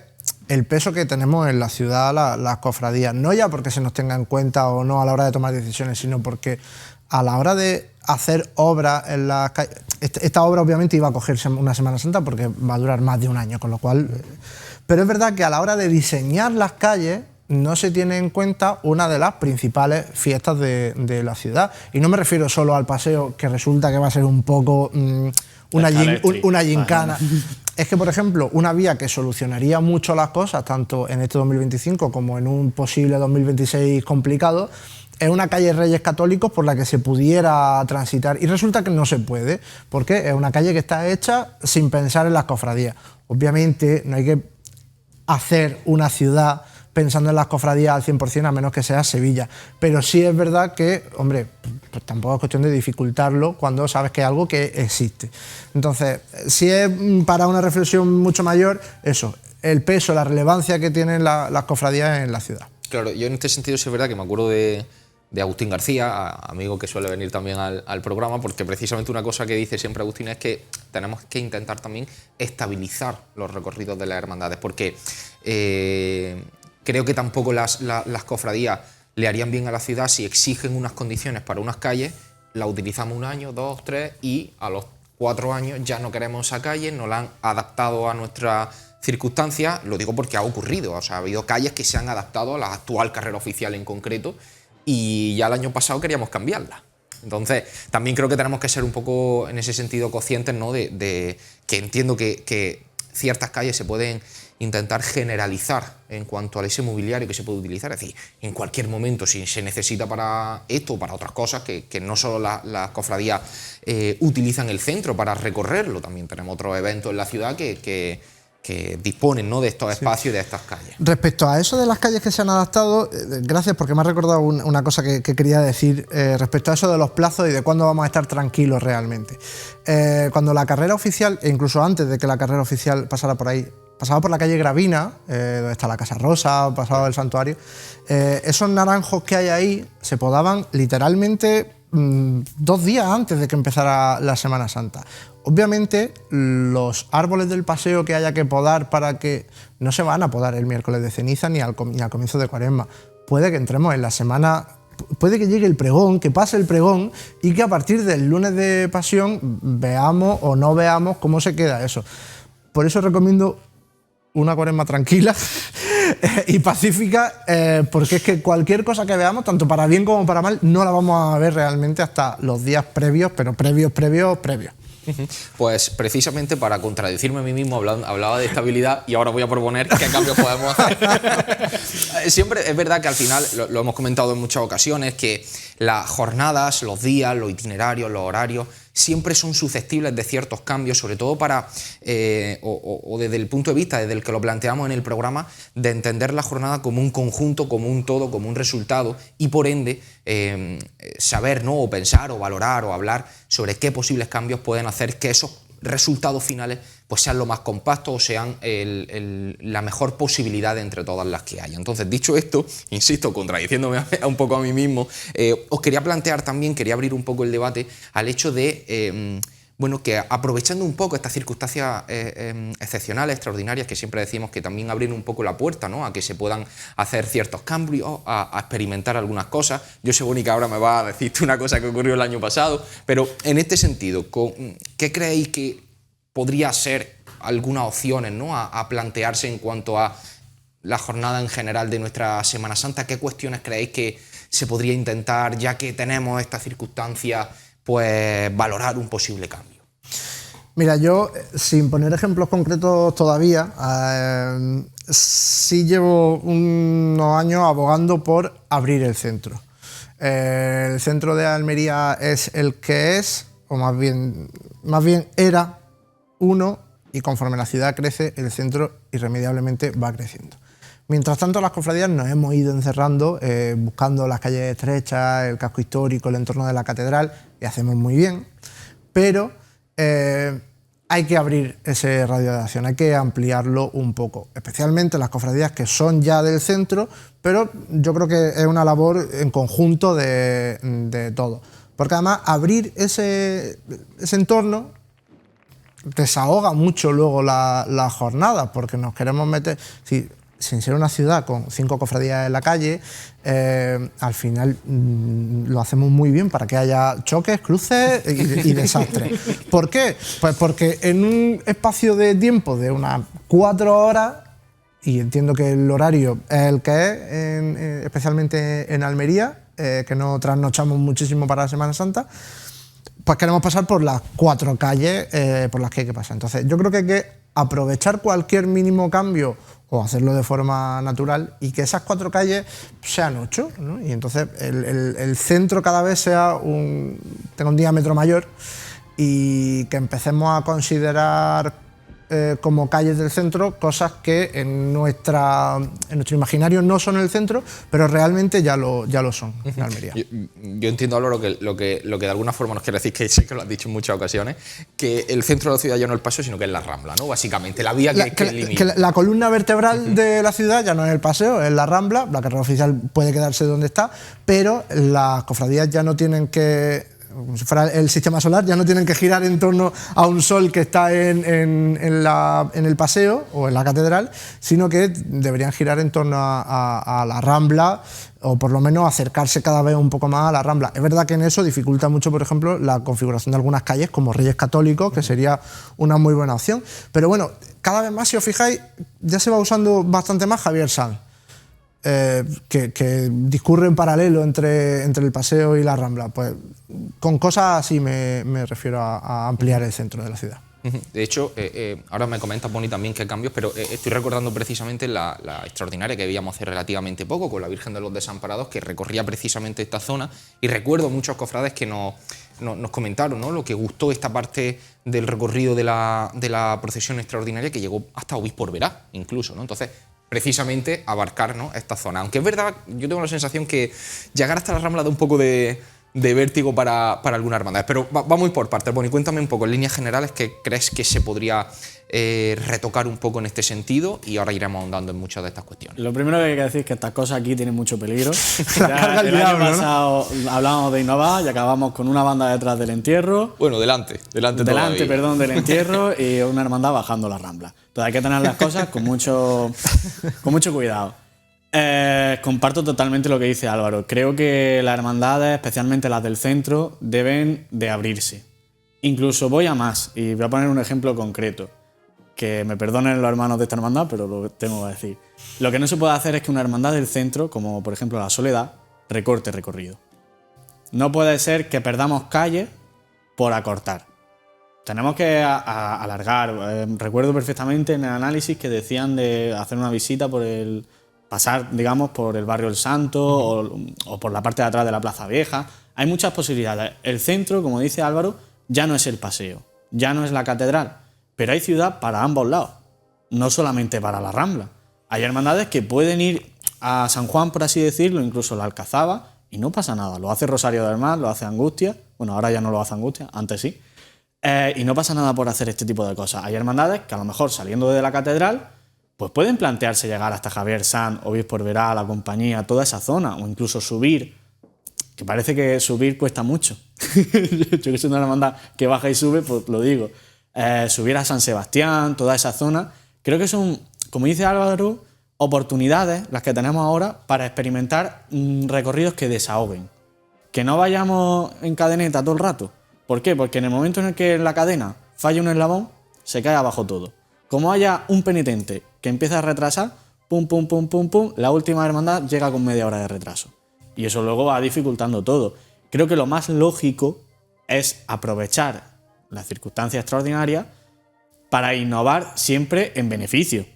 el peso que tenemos en la ciudad las cofradías. No ya porque se nos tenga en cuenta o no a la hora de tomar decisiones, sino porque a la hora de hacer obras en las calles... Esta obra obviamente iba a cogerse una Semana Santa porque va a durar más de un año, con lo cual... Pero es verdad que a la hora de diseñar las calles no se tiene en cuenta una de las principales fiestas de la ciudad. Y no me refiero solo al paseo, que resulta que va a ser un poco una gincana. Es que, por ejemplo, una vía que solucionaría mucho las cosas, tanto en este 2025 como en un posible 2026 complicado, es una calle Reyes Católicos por la que se pudiera transitar. Y resulta que no se puede, porque es una calle que está hecha sin pensar en las cofradías. Obviamente no hay que hacer una ciudad pensando en las cofradías al 100%, a menos que sea Sevilla. Pero sí es verdad que, hombre, pues tampoco es cuestión de dificultarlo cuando sabes que es algo que existe. Entonces, si es para una reflexión mucho mayor, eso, el peso, la relevancia que tienen las cofradías en la ciudad. Claro, yo en este sentido sí es verdad que me acuerdo de Agustín García, amigo que suele venir también al programa, porque precisamente una cosa que dice siempre Agustín es que tenemos que intentar también estabilizar los recorridos de las hermandades, porque creo que tampoco las cofradías le harían bien a la ciudad si exigen unas condiciones para unas calles, la utilizamos 1 año, 2, 3 y a los 4 años ya no queremos esa calle, no la han adaptado a nuestra circunstancias. Lo digo porque ha ocurrido, o sea, ha habido calles que se han adaptado a la actual carrera oficial en concreto y ya el año pasado queríamos cambiarla. Entonces, también creo que tenemos que ser un poco, en ese sentido, conscientes, ¿no? de que entiendo que ciertas calles se pueden intentar generalizar en cuanto a ese mobiliario que se puede utilizar, es decir, en cualquier momento, si se necesita para esto o para otras cosas, que no solo las cofradías utilizan el centro para recorrerlo, también tenemos otros eventos en la ciudad que disponen, ¿no? de estos espacios y de estas calles. Respecto a eso de las calles que se han adaptado, gracias porque me ha recordado una cosa que quería decir respecto a eso de los plazos y de cuándo vamos a estar tranquilos realmente. Cuando la carrera oficial, e incluso antes de que la carrera oficial pasara por ahí, pasaba por la calle Gravina, donde está la Casa Rosa, pasaba el santuario, esos naranjos que hay ahí se podaban literalmente 2 días antes de que empezara la Semana Santa. Obviamente, los árboles del paseo que haya que podar para que no se van a podar el miércoles de ceniza ni al comienzo de Cuaresma. Puede que entremos en la semana, puede que llegue el pregón, que pase el pregón y que a partir del lunes de Pasión veamos o no veamos cómo se queda eso. Por eso recomiendo una Cuaresma tranquila y pacífica, porque es que cualquier cosa que veamos, tanto para bien como para mal, no la vamos a ver realmente hasta los días previos, pero previos. Pues precisamente para contradecirme a mí mismo hablaba de estabilidad y ahora voy a proponer qué cambios podemos hacer. Siempre es verdad que al final, lo hemos comentado en muchas ocasiones, que las jornadas, los días, los itinerarios, los horarios, siempre son susceptibles de ciertos cambios, sobre todo para, o desde el punto de vista desde el que lo planteamos en el programa, de entender la jornada como un conjunto, como un todo, como un resultado y por ende saber, ¿no? o pensar o valorar o hablar sobre qué posibles cambios pueden hacer que esos resultados finales pues sean lo más compactos o sean la mejor posibilidad entre todas las que haya. Entonces, dicho esto, insisto, contradiciéndome un poco a mí mismo, os quería plantear también, quería abrir un poco el debate al hecho de, bueno, que aprovechando un poco estas circunstancias excepcionales, extraordinarias, que siempre decimos que también abren un poco la puerta, ¿no? a que se puedan hacer ciertos cambios, a experimentar algunas cosas. Yo sé, Bonnie, que ahora me va a decirte una cosa que ocurrió el año pasado, pero en este sentido, ¿qué creéis que podría ser algunas opciones, ¿no? a plantearse en cuanto a la jornada en general de nuestra Semana Santa? ¿Qué cuestiones creéis que se podría intentar, ya que tenemos estas circunstancias, pues valorar un posible cambio? Mira, yo, sin poner ejemplos concretos todavía, sí llevo unos años abogando por abrir el centro. El centro de Almería es el que es, o más bien era uno, y conforme la ciudad crece, el centro irremediablemente va creciendo. Mientras tanto, las cofradías nos hemos ido encerrando, buscando las calles estrechas, el casco histórico, el entorno de la catedral, y hacemos muy bien, pero hay que abrir ese radio de acción, hay que ampliarlo un poco, especialmente las cofradías que son ya del centro, pero yo creo que es una labor en conjunto de todo, porque además abrir ese entorno desahoga mucho luego la jornada, porque nos queremos meter, sin ser una ciudad con 5 cofradías en la calle, al final lo hacemos muy bien para que haya choques, cruces y desastres. ¿Por qué? Pues porque en un espacio de tiempo de unas 4 horas, y entiendo que el horario es el que es, especialmente en Almería, que no trasnochamos muchísimo para la Semana Santa, pues queremos pasar por las 4 calles por las que hay que pasar. Entonces, yo creo que hay que aprovechar cualquier mínimo cambio o hacerlo de forma natural y que esas 4 calles sean 8, ¿no? Y entonces el centro cada vez tenga un diámetro mayor y que empecemos a considerar como calles del centro, cosas que en nuestro imaginario no son el centro, pero realmente ya lo son en Almería. Yo entiendo, Álvaro, que lo que de alguna forma nos quiere decir, que sé que lo has dicho en muchas ocasiones, que el centro de la ciudad ya no es el paseo, sino que es la Rambla, ¿no? Básicamente, la vía que limita. La columna vertebral de la ciudad ya no es el paseo, es la Rambla. La carrera oficial puede quedarse donde está, pero las cofradías ya no tienen que, como si fuera el sistema solar, ya no tienen que girar en torno a un sol que está en el paseo o en la catedral, sino que deberían girar en torno a la Rambla, o por lo menos acercarse cada vez un poco más a la Rambla. Es verdad que en eso dificulta mucho, por ejemplo, la configuración de algunas calles como Reyes Católicos, que sería una muy buena opción. Pero bueno, cada vez más, si os fijáis, ya se va usando bastante más Javier Sanz, que discurre en paralelo entre el paseo y la Rambla. Pues con cosas así me refiero a ampliar el centro de la ciudad. De hecho, ahora me comentas, Boni, también qué cambios, pero estoy recordando precisamente la extraordinaria que veíamos hace relativamente poco con la Virgen de los Desamparados, que recorría precisamente esta zona, y recuerdo muchos cofrades que nos comentaron, ¿no?, lo que gustó esta parte del recorrido de la procesión extraordinaria, que llegó hasta Obispo Verá, incluso, ¿no? Entonces, precisamente abarcar, ¿no?, esta zona. Aunque es verdad, yo tengo la sensación que llegar hasta la Rambla da un poco de vértigo para algunas hermandades. Pero vamos a ir por partes. Bueno, y cuéntame un poco, en líneas generales, ¿qué crees que se podría retocar un poco en este sentido? Y ahora iremos ahondando en muchas de estas cuestiones. Lo primero que hay que decir es que estas cosas aquí tienen mucho peligro. Ya, el año pasado, ¿no?, hablábamos de innovar y acabamos con una banda detrás del entierro. Bueno, delante del entierro, y una hermandad bajando la Rambla. Entonces hay que tener las cosas con mucho cuidado. Comparto totalmente lo que dice Álvaro. Creo que las hermandades, especialmente las del centro, deben de abrirse. Incluso voy a más, y voy a poner un ejemplo concreto. Que me perdonen los hermanos de esta hermandad, pero lo tengo que decir. Lo que no se puede hacer es que una hermandad del centro, como por ejemplo la Soledad, recorte recorrido. No puede ser que perdamos calles por acortar. Tenemos que alargar. Recuerdo perfectamente en el análisis que decían de hacer una visita pasar, digamos, por el barrio El Santo o por la parte de atrás de la Plaza Vieja. Hay muchas posibilidades. El centro, como dice Álvaro, ya no es el paseo, ya no es la catedral, pero hay ciudad para ambos lados, no solamente para la Rambla. Hay hermandades que pueden ir a San Juan, por así decirlo, incluso la Alcazaba, y no pasa nada. Lo hace Rosario del Mar, lo hace Angustia, bueno, ahora ya no lo hace Angustia, antes sí, y no pasa nada por hacer este tipo de cosas. Hay hermandades que a lo mejor saliendo de la catedral pues pueden plantearse llegar hasta Javier Sanz, Obispo Verá, la Compañía, toda esa zona, o incluso subir, que parece que subir cuesta mucho. Yo que soy una hermandad que baja y sube, pues lo digo. Subir a San Sebastián, toda esa zona. Creo que son, como dice Álvaro, oportunidades las que tenemos ahora para experimentar recorridos que desahoguen. Que no vayamos en cadeneta todo el rato. ¿Por qué? Porque en el momento en el que la cadena falla un eslabón, se cae abajo todo. Como haya un penitente que empieza a retrasar, pum, pum, pum, pum, pum, la última hermandad llega con media hora de retraso. Y eso luego va dificultando todo. Creo que lo más lógico es aprovechar las circunstancias extraordinarias para innovar siempre en beneficio.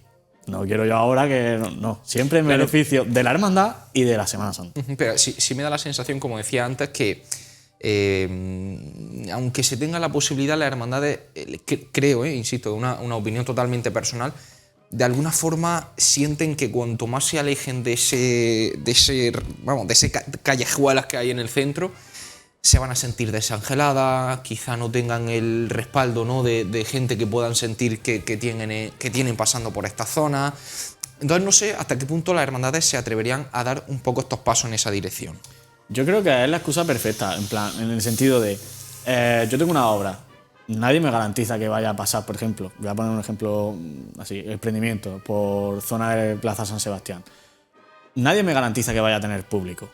No quiero yo ahora que... No, siempre en beneficio de la hermandad y de la Semana Santa. Pero sí me da la sensación, como decía antes, que aunque se tenga la posibilidad, las hermandades, creo, insisto, una opinión totalmente personal, de alguna forma sienten que cuanto más se alejen de ese callejuelas que hay en el centro, se van a sentir desangeladas, quizá no tengan el respaldo, ¿no?, de gente que puedan sentir que tienen pasando por esta zona. Entonces no sé hasta qué punto las hermandades se atreverían a dar un poco estos pasos en esa dirección. Yo creo que es la excusa perfecta, en el sentido de, yo tengo una obra, nadie me garantiza que vaya a pasar, por ejemplo, voy a poner un ejemplo así, emprendimiento, por zona de Plaza San Sebastián. Nadie me garantiza que vaya a tener público,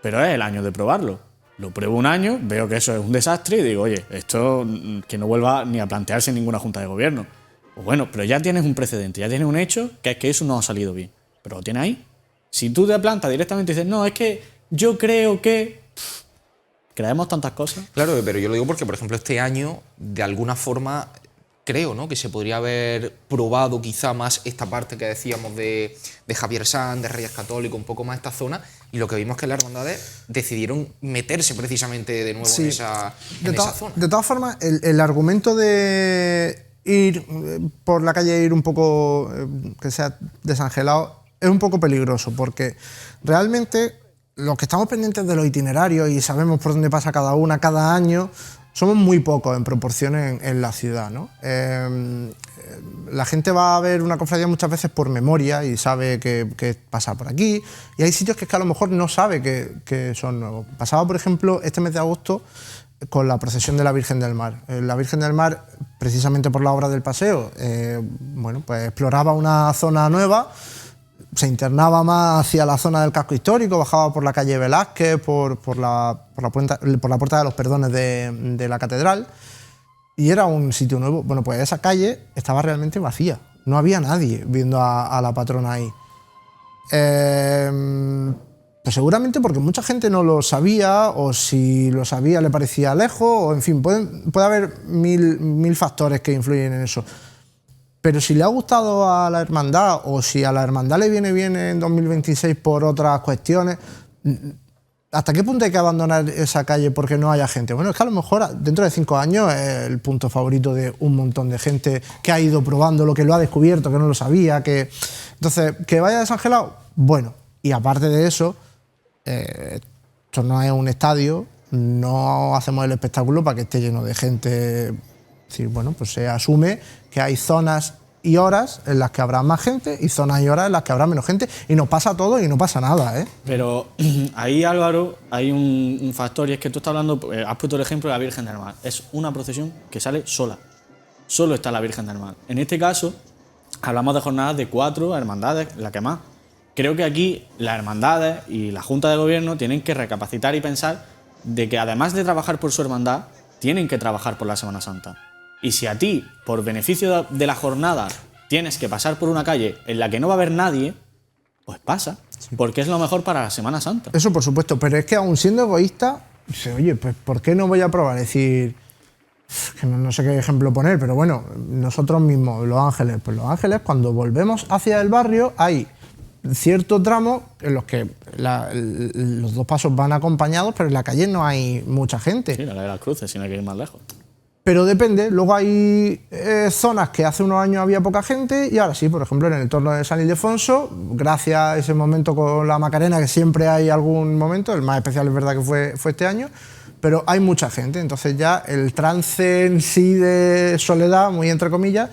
pero es el año de probarlo. Lo pruebo un año, veo que eso es un desastre y digo, oye, esto que no vuelva ni a plantearse en ninguna junta de gobierno. Pues bueno, pero ya tienes un precedente, ya tienes un hecho, que es que eso no ha salido bien. Pero lo tienes ahí. Si tú te plantas directamente y dices, no, es que yo creo que... ¿Creemos tantas cosas? Claro, pero yo lo digo porque, por ejemplo, este año, de alguna forma, creo, ¿no?, que se podría haber probado quizá más esta parte que decíamos de Javier Sanz, de Reyes Católicos, un poco más esta zona, y lo que vimos que las hermandades decidieron meterse precisamente de nuevo en esa zona. De todas formas, el argumento de ir por la calle, ir un poco, que sea desangelado, es un poco peligroso, porque realmente los que estamos pendientes de los itinerarios y sabemos por dónde pasa cada una cada año, somos muy pocos en proporción en la ciudad, ¿no? La gente va a ver una cofradía muchas veces por memoria y sabe que pasa por aquí, y hay sitios que a lo mejor no sabe que son nuevos. Pasaba, por ejemplo, este mes de agosto con la procesión de la Virgen del Mar. La Virgen del Mar, precisamente por la obra del paseo, bueno, pues exploraba una zona nueva, se internaba más hacia la zona del casco histórico, bajaba por la calle Velázquez, por la Puerta de los Perdones de la catedral, y era un sitio nuevo. Bueno, pues esa calle estaba realmente vacía, no había nadie viendo a la patrona ahí. Pues seguramente porque mucha gente no lo sabía, o si lo sabía le parecía lejos, o en fin, puede haber mil factores que influyen en eso. Pero si le ha gustado a la hermandad, o si a la hermandad le viene bien en 2026 por otras cuestiones, ¿hasta qué punto hay que abandonar esa calle porque no haya gente? Bueno, es que a lo mejor dentro de 5 años es el punto favorito de un montón de gente que ha ido probando lo que lo ha descubierto, que no lo sabía, Entonces, ¿que vaya desangelado? Bueno, y aparte de eso, esto no es un estadio, no hacemos el espectáculo para que esté lleno de gente. Es decir, bueno, pues se asume que hay zonas y horas en las que habrá más gente y zonas y horas en las que habrá menos gente, y nos pasa todo y no pasa nada, ¿eh? Pero ahí, Álvaro, hay un factor, y es que tú estás hablando, has puesto el ejemplo de la Virgen del Mar. Es una procesión que sale sola. Solo está la Virgen del Mar. En este caso, hablamos de jornadas de 4 hermandades, la que más. Creo que aquí las hermandades y la Junta de Gobierno tienen que recapacitar y pensar de que, además de trabajar por su hermandad, tienen que trabajar por la Semana Santa. Y si a ti, por beneficio de la jornada, tienes que pasar por una calle en la que no va a haber nadie, pues pasa, porque es lo mejor para la Semana Santa. Eso por supuesto, pero es que aun siendo egoísta, dice, oye, pues ¿por qué no voy a probar? Es decir, que no sé qué ejemplo poner, pero bueno, nosotros mismos, Los Ángeles, pues Los Ángeles, cuando volvemos hacia el barrio, hay ciertos tramos en los que los dos pasos van acompañados, pero en la calle no hay mucha gente. Sí, la de las cruces, si no hay que ir más lejos. Pero depende, luego hay zonas que hace unos años había poca gente y ahora sí, por ejemplo en el entorno de San Ildefonso, gracias a ese momento con la Macarena, que siempre hay algún momento, el más especial es verdad que fue este año, pero hay mucha gente, entonces ya el trance en sí de soledad, muy entre comillas,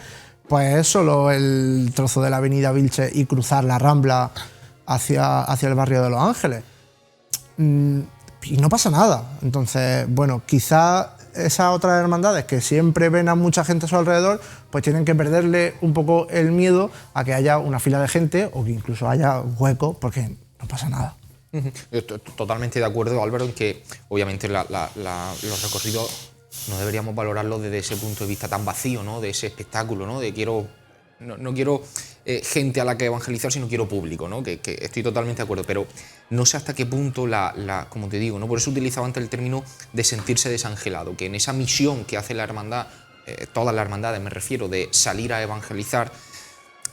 pues es solo el trozo de la avenida Vilches y cruzar la Rambla hacia el barrio de Los Ángeles. Y no pasa nada, entonces, bueno, quizá esas otras hermandades que siempre ven a mucha gente a su alrededor, pues tienen que perderle un poco el miedo a que haya una fila de gente o que incluso haya hueco, porque no pasa nada. Totalmente de acuerdo, Álvaro, en que obviamente los recorridos no deberíamos valorarlos desde ese punto de vista tan vacío, ¿no? De ese espectáculo, ¿no? De no quiero gente a la que evangelizar, sino quiero público, ¿no? Que estoy totalmente de acuerdo, pero no sé hasta qué punto como te digo, ¿no? Por eso utilizaba antes el término de sentirse desangelado, que en esa misión que hace la hermandad, todas las hermandades me refiero, de salir a evangelizar,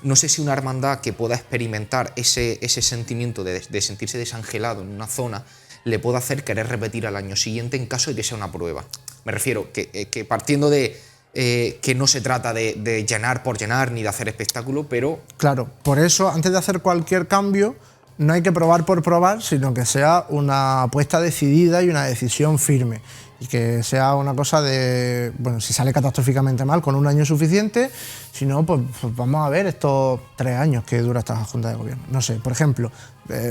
no sé si una hermandad que pueda experimentar ese sentimiento de sentirse desangelado en una zona le pueda hacer querer repetir al año siguiente en caso de que sea una prueba. Me refiero que partiendo de que no se trata de llenar por llenar ni de hacer espectáculo, pero... Claro, por eso antes de hacer cualquier cambio no hay que probar por probar, sino que sea una apuesta decidida y una decisión firme. Y que sea una cosa de, bueno, si sale catastróficamente mal, con un año suficiente, si no, pues vamos a ver estos 3 años que dura esta Junta de Gobierno. No sé, por ejemplo,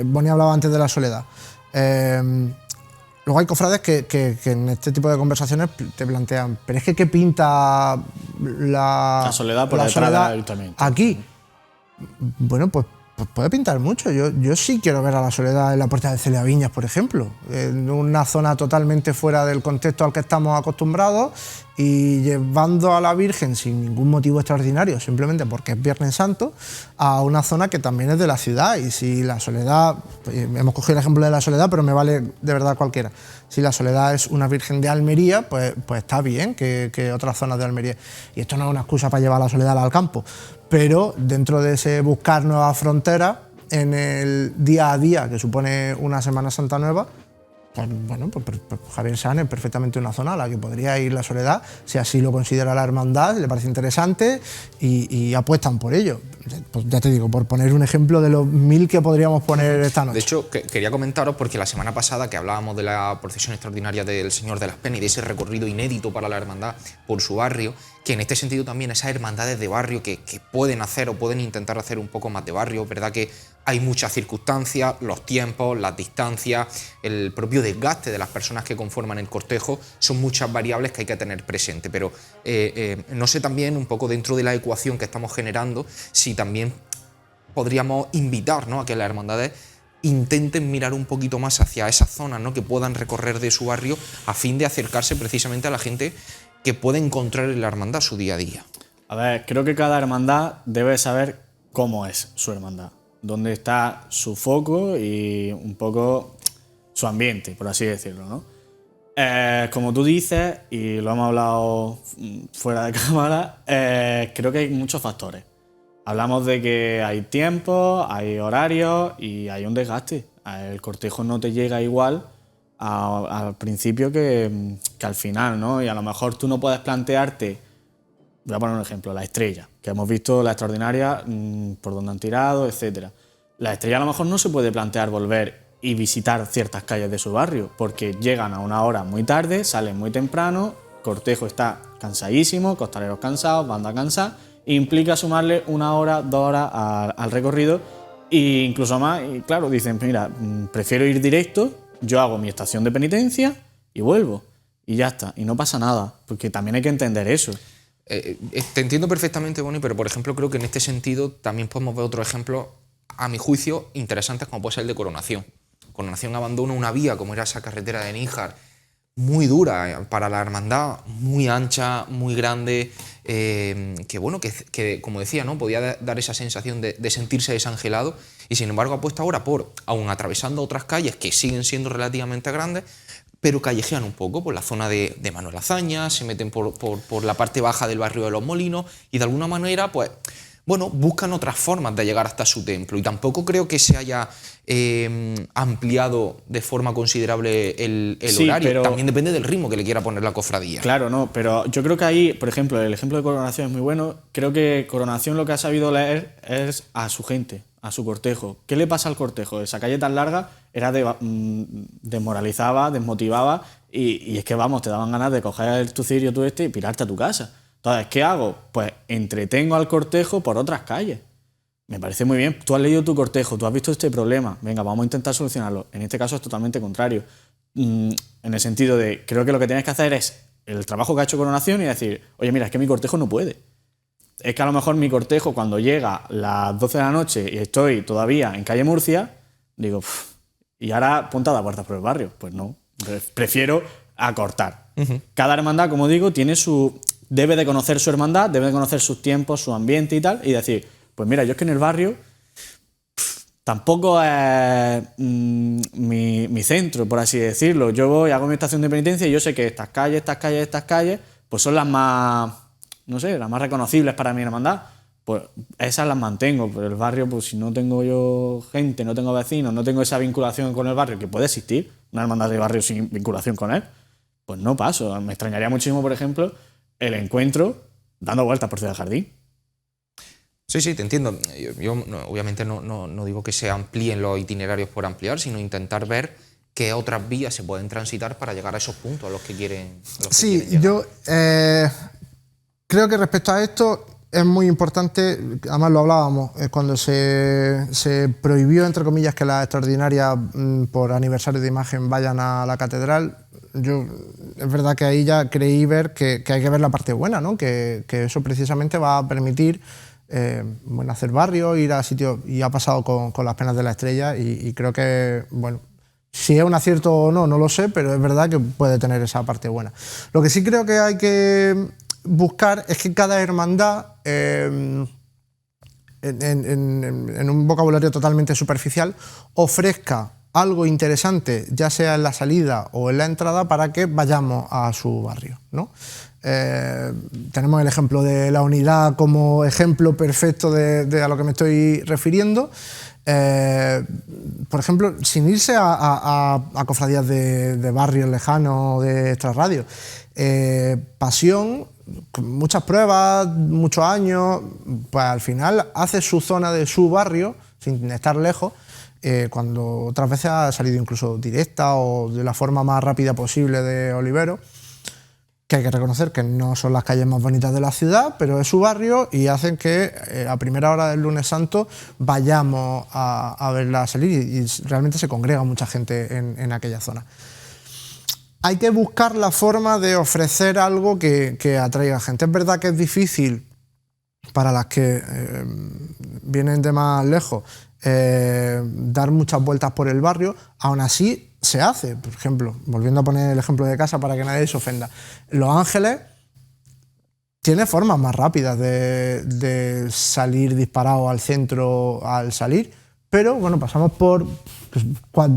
Boni hablaba antes de la soledad. Luego hay cofrades que en este tipo de conversaciones te plantean, pero es que ¿qué pinta la soledad por detrás del ayuntamiento? Aquí. Bueno, pues puede pintar mucho. Yo sí quiero ver a la soledad en la Puerta de Celia Viñas, por ejemplo, en una zona totalmente fuera del contexto al que estamos acostumbrados y llevando a la Virgen sin ningún motivo extraordinario, simplemente porque es Viernes Santo, a una zona que también es de la ciudad. Y si la soledad, pues hemos cogido el ejemplo de la soledad, pero me vale de verdad cualquiera. Si la soledad es una Virgen de Almería, pues está bien que otras zonas de Almería. Y esto no es una excusa para llevar la soledad al campo, pero dentro de ese buscar nuevas fronteras, en el día a día que supone una Semana Santa nueva, pues bueno, pues Javier Sanz es perfectamente una zona a la que podría ir la Soledad, si así lo considera la hermandad, le parece interesante y apuestan por ello. Pues ya te digo, por poner un ejemplo de los 1000 que podríamos poner esta noche. De hecho, quería comentaros, porque la semana pasada que hablábamos de la procesión extraordinaria del Señor de las Penas y de ese recorrido inédito para la hermandad por su barrio, que en este sentido también esas hermandades de barrio que pueden hacer o pueden intentar hacer un poco más de barrio, verdad que hay muchas circunstancias, los tiempos, las distancias, el propio desgaste de las personas que conforman el cortejo, son muchas variables que hay que tener presente, pero no sé también un poco dentro de la ecuación que estamos generando, si también podríamos invitar, ¿no?, a que las hermandades intenten mirar un poquito más hacia esas zonas, ¿no?, que puedan recorrer de su barrio a fin de acercarse precisamente a la gente que puede encontrar en la hermandad su día a día. A ver, creo que cada hermandad debe saber cómo es su hermandad, dónde está su foco y un poco su ambiente, por así decirlo, ¿no? Como tú dices, y lo hemos hablado fuera de cámara, creo que hay muchos factores. Hablamos de que hay tiempo, hay horarios y hay un desgaste. El cortejo no te llega igual al principio que al final, ¿no? Y a lo mejor tú no puedes plantearte, voy a poner un ejemplo, la Estrella, que hemos visto la extraordinaria por donde han tirado, etc. La Estrella a lo mejor no se puede plantear volver y visitar ciertas calles de su barrio, porque llegan a una hora muy tarde, salen muy temprano, cortejo está cansadísimo, costaleros cansados, banda cansada, implica sumarle 1 hora, 2 horas al recorrido e incluso más. Y claro, dicen, mira, prefiero ir directo, yo hago mi estación de penitencia y vuelvo. Y ya está, y no pasa nada, porque también hay que entender eso. Te entiendo perfectamente, Boni, pero por ejemplo creo que en este sentido también podemos ver otro ejemplo, a mi juicio, interesantes, como puede ser el de Coronación. Coronación abandona una vía como era esa carretera de Níjar, muy dura para la hermandad, muy ancha, muy grande, que bueno, que como decía, ¿no?, podía dar esa sensación de sentirse desangelado, y sin embargo apuesta ahora por, aún atravesando otras calles que siguen siendo relativamente grandes, pero callejean un poco por la zona de Manuel Azaña, se meten por la parte baja del barrio de Los Molinos y de alguna manera, pues, bueno, buscan otras formas de llegar hasta su templo. Y tampoco creo que se haya ampliado de forma considerable el horario. Pero también depende del ritmo que le quiera poner la cofradía. Claro, no, pero yo creo que ahí, por ejemplo, el ejemplo de Coronación es muy bueno. Creo que Coronación lo que ha sabido leer es a su gente, a su cortejo. ¿Qué le pasa al cortejo? Esa calle tan larga era desmoralizaba, desmotivaba y es que, vamos, te daban ganas de coger tu cirio tú y pirarte a tu casa. Entonces, ¿qué hago? Pues entretengo al cortejo por otras calles. Me parece muy bien. Tú has leído tu cortejo, tú has visto este problema. Venga, vamos a intentar solucionarlo. En este caso es totalmente contrario. En el sentido de, creo que lo que tienes que hacer es el trabajo que ha hecho Coronación y decir, oye, mira, es que mi cortejo no puede. Es que a lo mejor mi cortejo, cuando llega a las 12 de la noche y estoy todavía en calle Murcia, digo, y ahora ponte a dar puertas por el barrio. Pues no, prefiero acortar. Cada hermandad, como digo, debe de conocer su hermandad, debe de conocer sus tiempos, su ambiente y tal, y decir, pues mira, yo es que en el barrio tampoco es mi centro, por así decirlo. Yo voy, hago mi estación de penitencia y yo sé que estas calles, pues son las más, no sé, las más reconocibles para mi hermandad. Pues esas las mantengo, pero el barrio, pues si no tengo yo gente, no tengo vecinos, no tengo esa vinculación con el barrio, que puede existir, una hermandad de barrio sin vinculación con él, pues no paso. Me extrañaría muchísimo, por ejemplo, el encuentro dando vueltas por Ciudad Jardín. Sí, te entiendo. Yo obviamente no digo que se amplíen los itinerarios por ampliar, sino intentar ver qué otras vías se pueden transitar para llegar a esos puntos a los que quieren. Yo creo que respecto a esto es muy importante, además lo hablábamos, cuando se prohibió, entre comillas, que las extraordinarias por aniversario de imagen vayan a la catedral. Es verdad que ahí ya creí ver que hay que ver la parte buena, ¿no? Que eso precisamente va a permitir hacer barrio, ir a sitios, y ha pasado con las penas de la Estrella y creo que, bueno, si es un acierto o no lo sé, pero es verdad que puede tener esa parte buena. Lo que sí creo que hay que buscar es que cada hermandad, en un vocabulario totalmente superficial, ofrezca algo interesante, ya sea en la salida o en la entrada, para que vayamos a su barrio, ¿no? Tenemos el ejemplo de la unidad como ejemplo perfecto de a lo que me estoy refiriendo. por ejemplo, sin irse a cofradías de barrios lejanos, de extrarradios, Pasión, con muchas pruebas, muchos años, pues al final hace su zona de su barrio, sin estar lejos, cuando otras veces ha salido incluso directa o de la forma más rápida posible de Olivero, que hay que reconocer que no son las calles más bonitas de la ciudad, pero es su barrio y hacen que a primera hora del lunes santo vayamos a verla salir y realmente se congrega mucha gente en aquella zona. Hay que buscar la forma de ofrecer algo que atraiga gente. Es verdad que es difícil para las que vienen de más lejos dar muchas vueltas por el barrio, aún así se hace. Por ejemplo, volviendo a poner el ejemplo de casa para que nadie se ofenda, Los Ángeles tiene formas más rápidas de salir disparado al centro al salir, pero bueno, pasamos por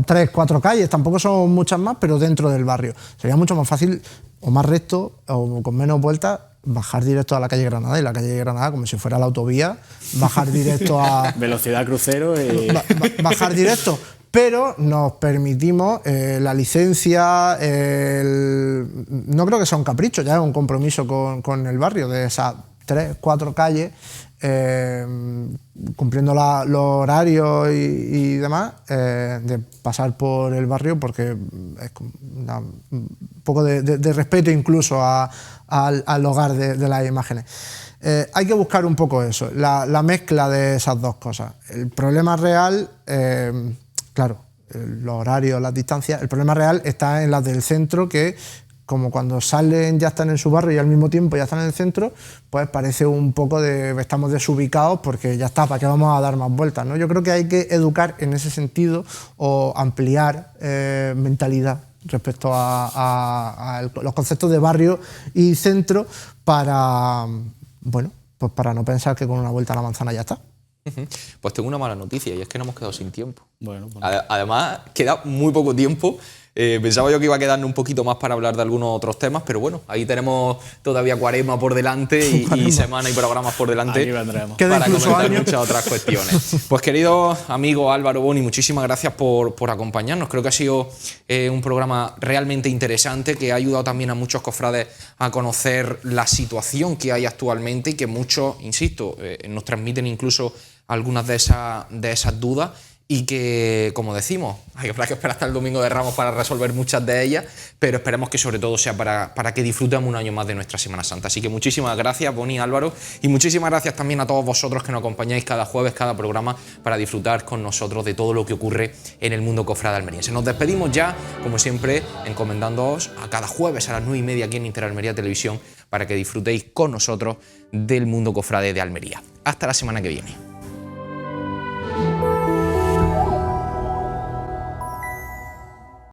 3, 4 calles, tampoco son muchas más, pero dentro del barrio. Sería mucho más fácil o más recto o con menos vueltas bajar directo a la calle Granada, y la calle Granada, como si fuera la autovía, bajar directo a... Velocidad crucero y... bajar directo. Pero nos permitimos la licencia, no creo que sea un capricho, ya es un compromiso con el barrio, de esas 3, 4 calles, cumpliendo los horarios y demás, de pasar por el barrio, porque es un poco de respeto incluso al hogar de las imágenes. Hay que buscar un poco eso, la mezcla de esas dos cosas. El problema real... Claro, los horarios, las distancias, el problema real está en las del centro, que como cuando salen ya están en su barrio y al mismo tiempo ya están en el centro, pues parece un poco de estamos desubicados porque ya está, ¿para qué vamos a dar más vueltas, ¿no? Yo creo que hay que educar en ese sentido o ampliar mentalidad respecto a los conceptos de barrio y centro para, bueno, pues para no pensar que con una vuelta a la manzana ya está. Pues tengo una mala noticia y es que nos hemos quedado sin tiempo. Bueno. Además, queda muy poco tiempo. Pensaba yo que iba a quedarnos un poquito más para hablar de algunos otros temas, pero bueno, ahí tenemos todavía Cuaresma por delante y semana y programas por delante. Aquí vendremos. Para comentar muchas otras cuestiones. Pues querido amigo Álvaro Boni, muchísimas gracias por acompañarnos. Creo que ha sido un programa realmente interesante, que ha ayudado también a muchos cofrades a conocer la situación que hay actualmente y que muchos, insisto, nos transmiten incluso algunas de esas dudas. Y que, como decimos, habrá que esperar hasta el Domingo de Ramos para resolver muchas de ellas, pero esperemos que sobre todo sea para que disfrutemos un año más de nuestra Semana Santa. Así que muchísimas gracias, Boni, Álvaro, y muchísimas gracias también a todos vosotros que nos acompañáis cada jueves, cada programa, para disfrutar con nosotros de todo lo que ocurre en el mundo cofrade almeriense. Nos despedimos ya, como siempre, encomendándoos a cada jueves a las 9:30 aquí en Interalmería Televisión, para que disfrutéis con nosotros del mundo cofrade de Almería. Hasta la semana que viene.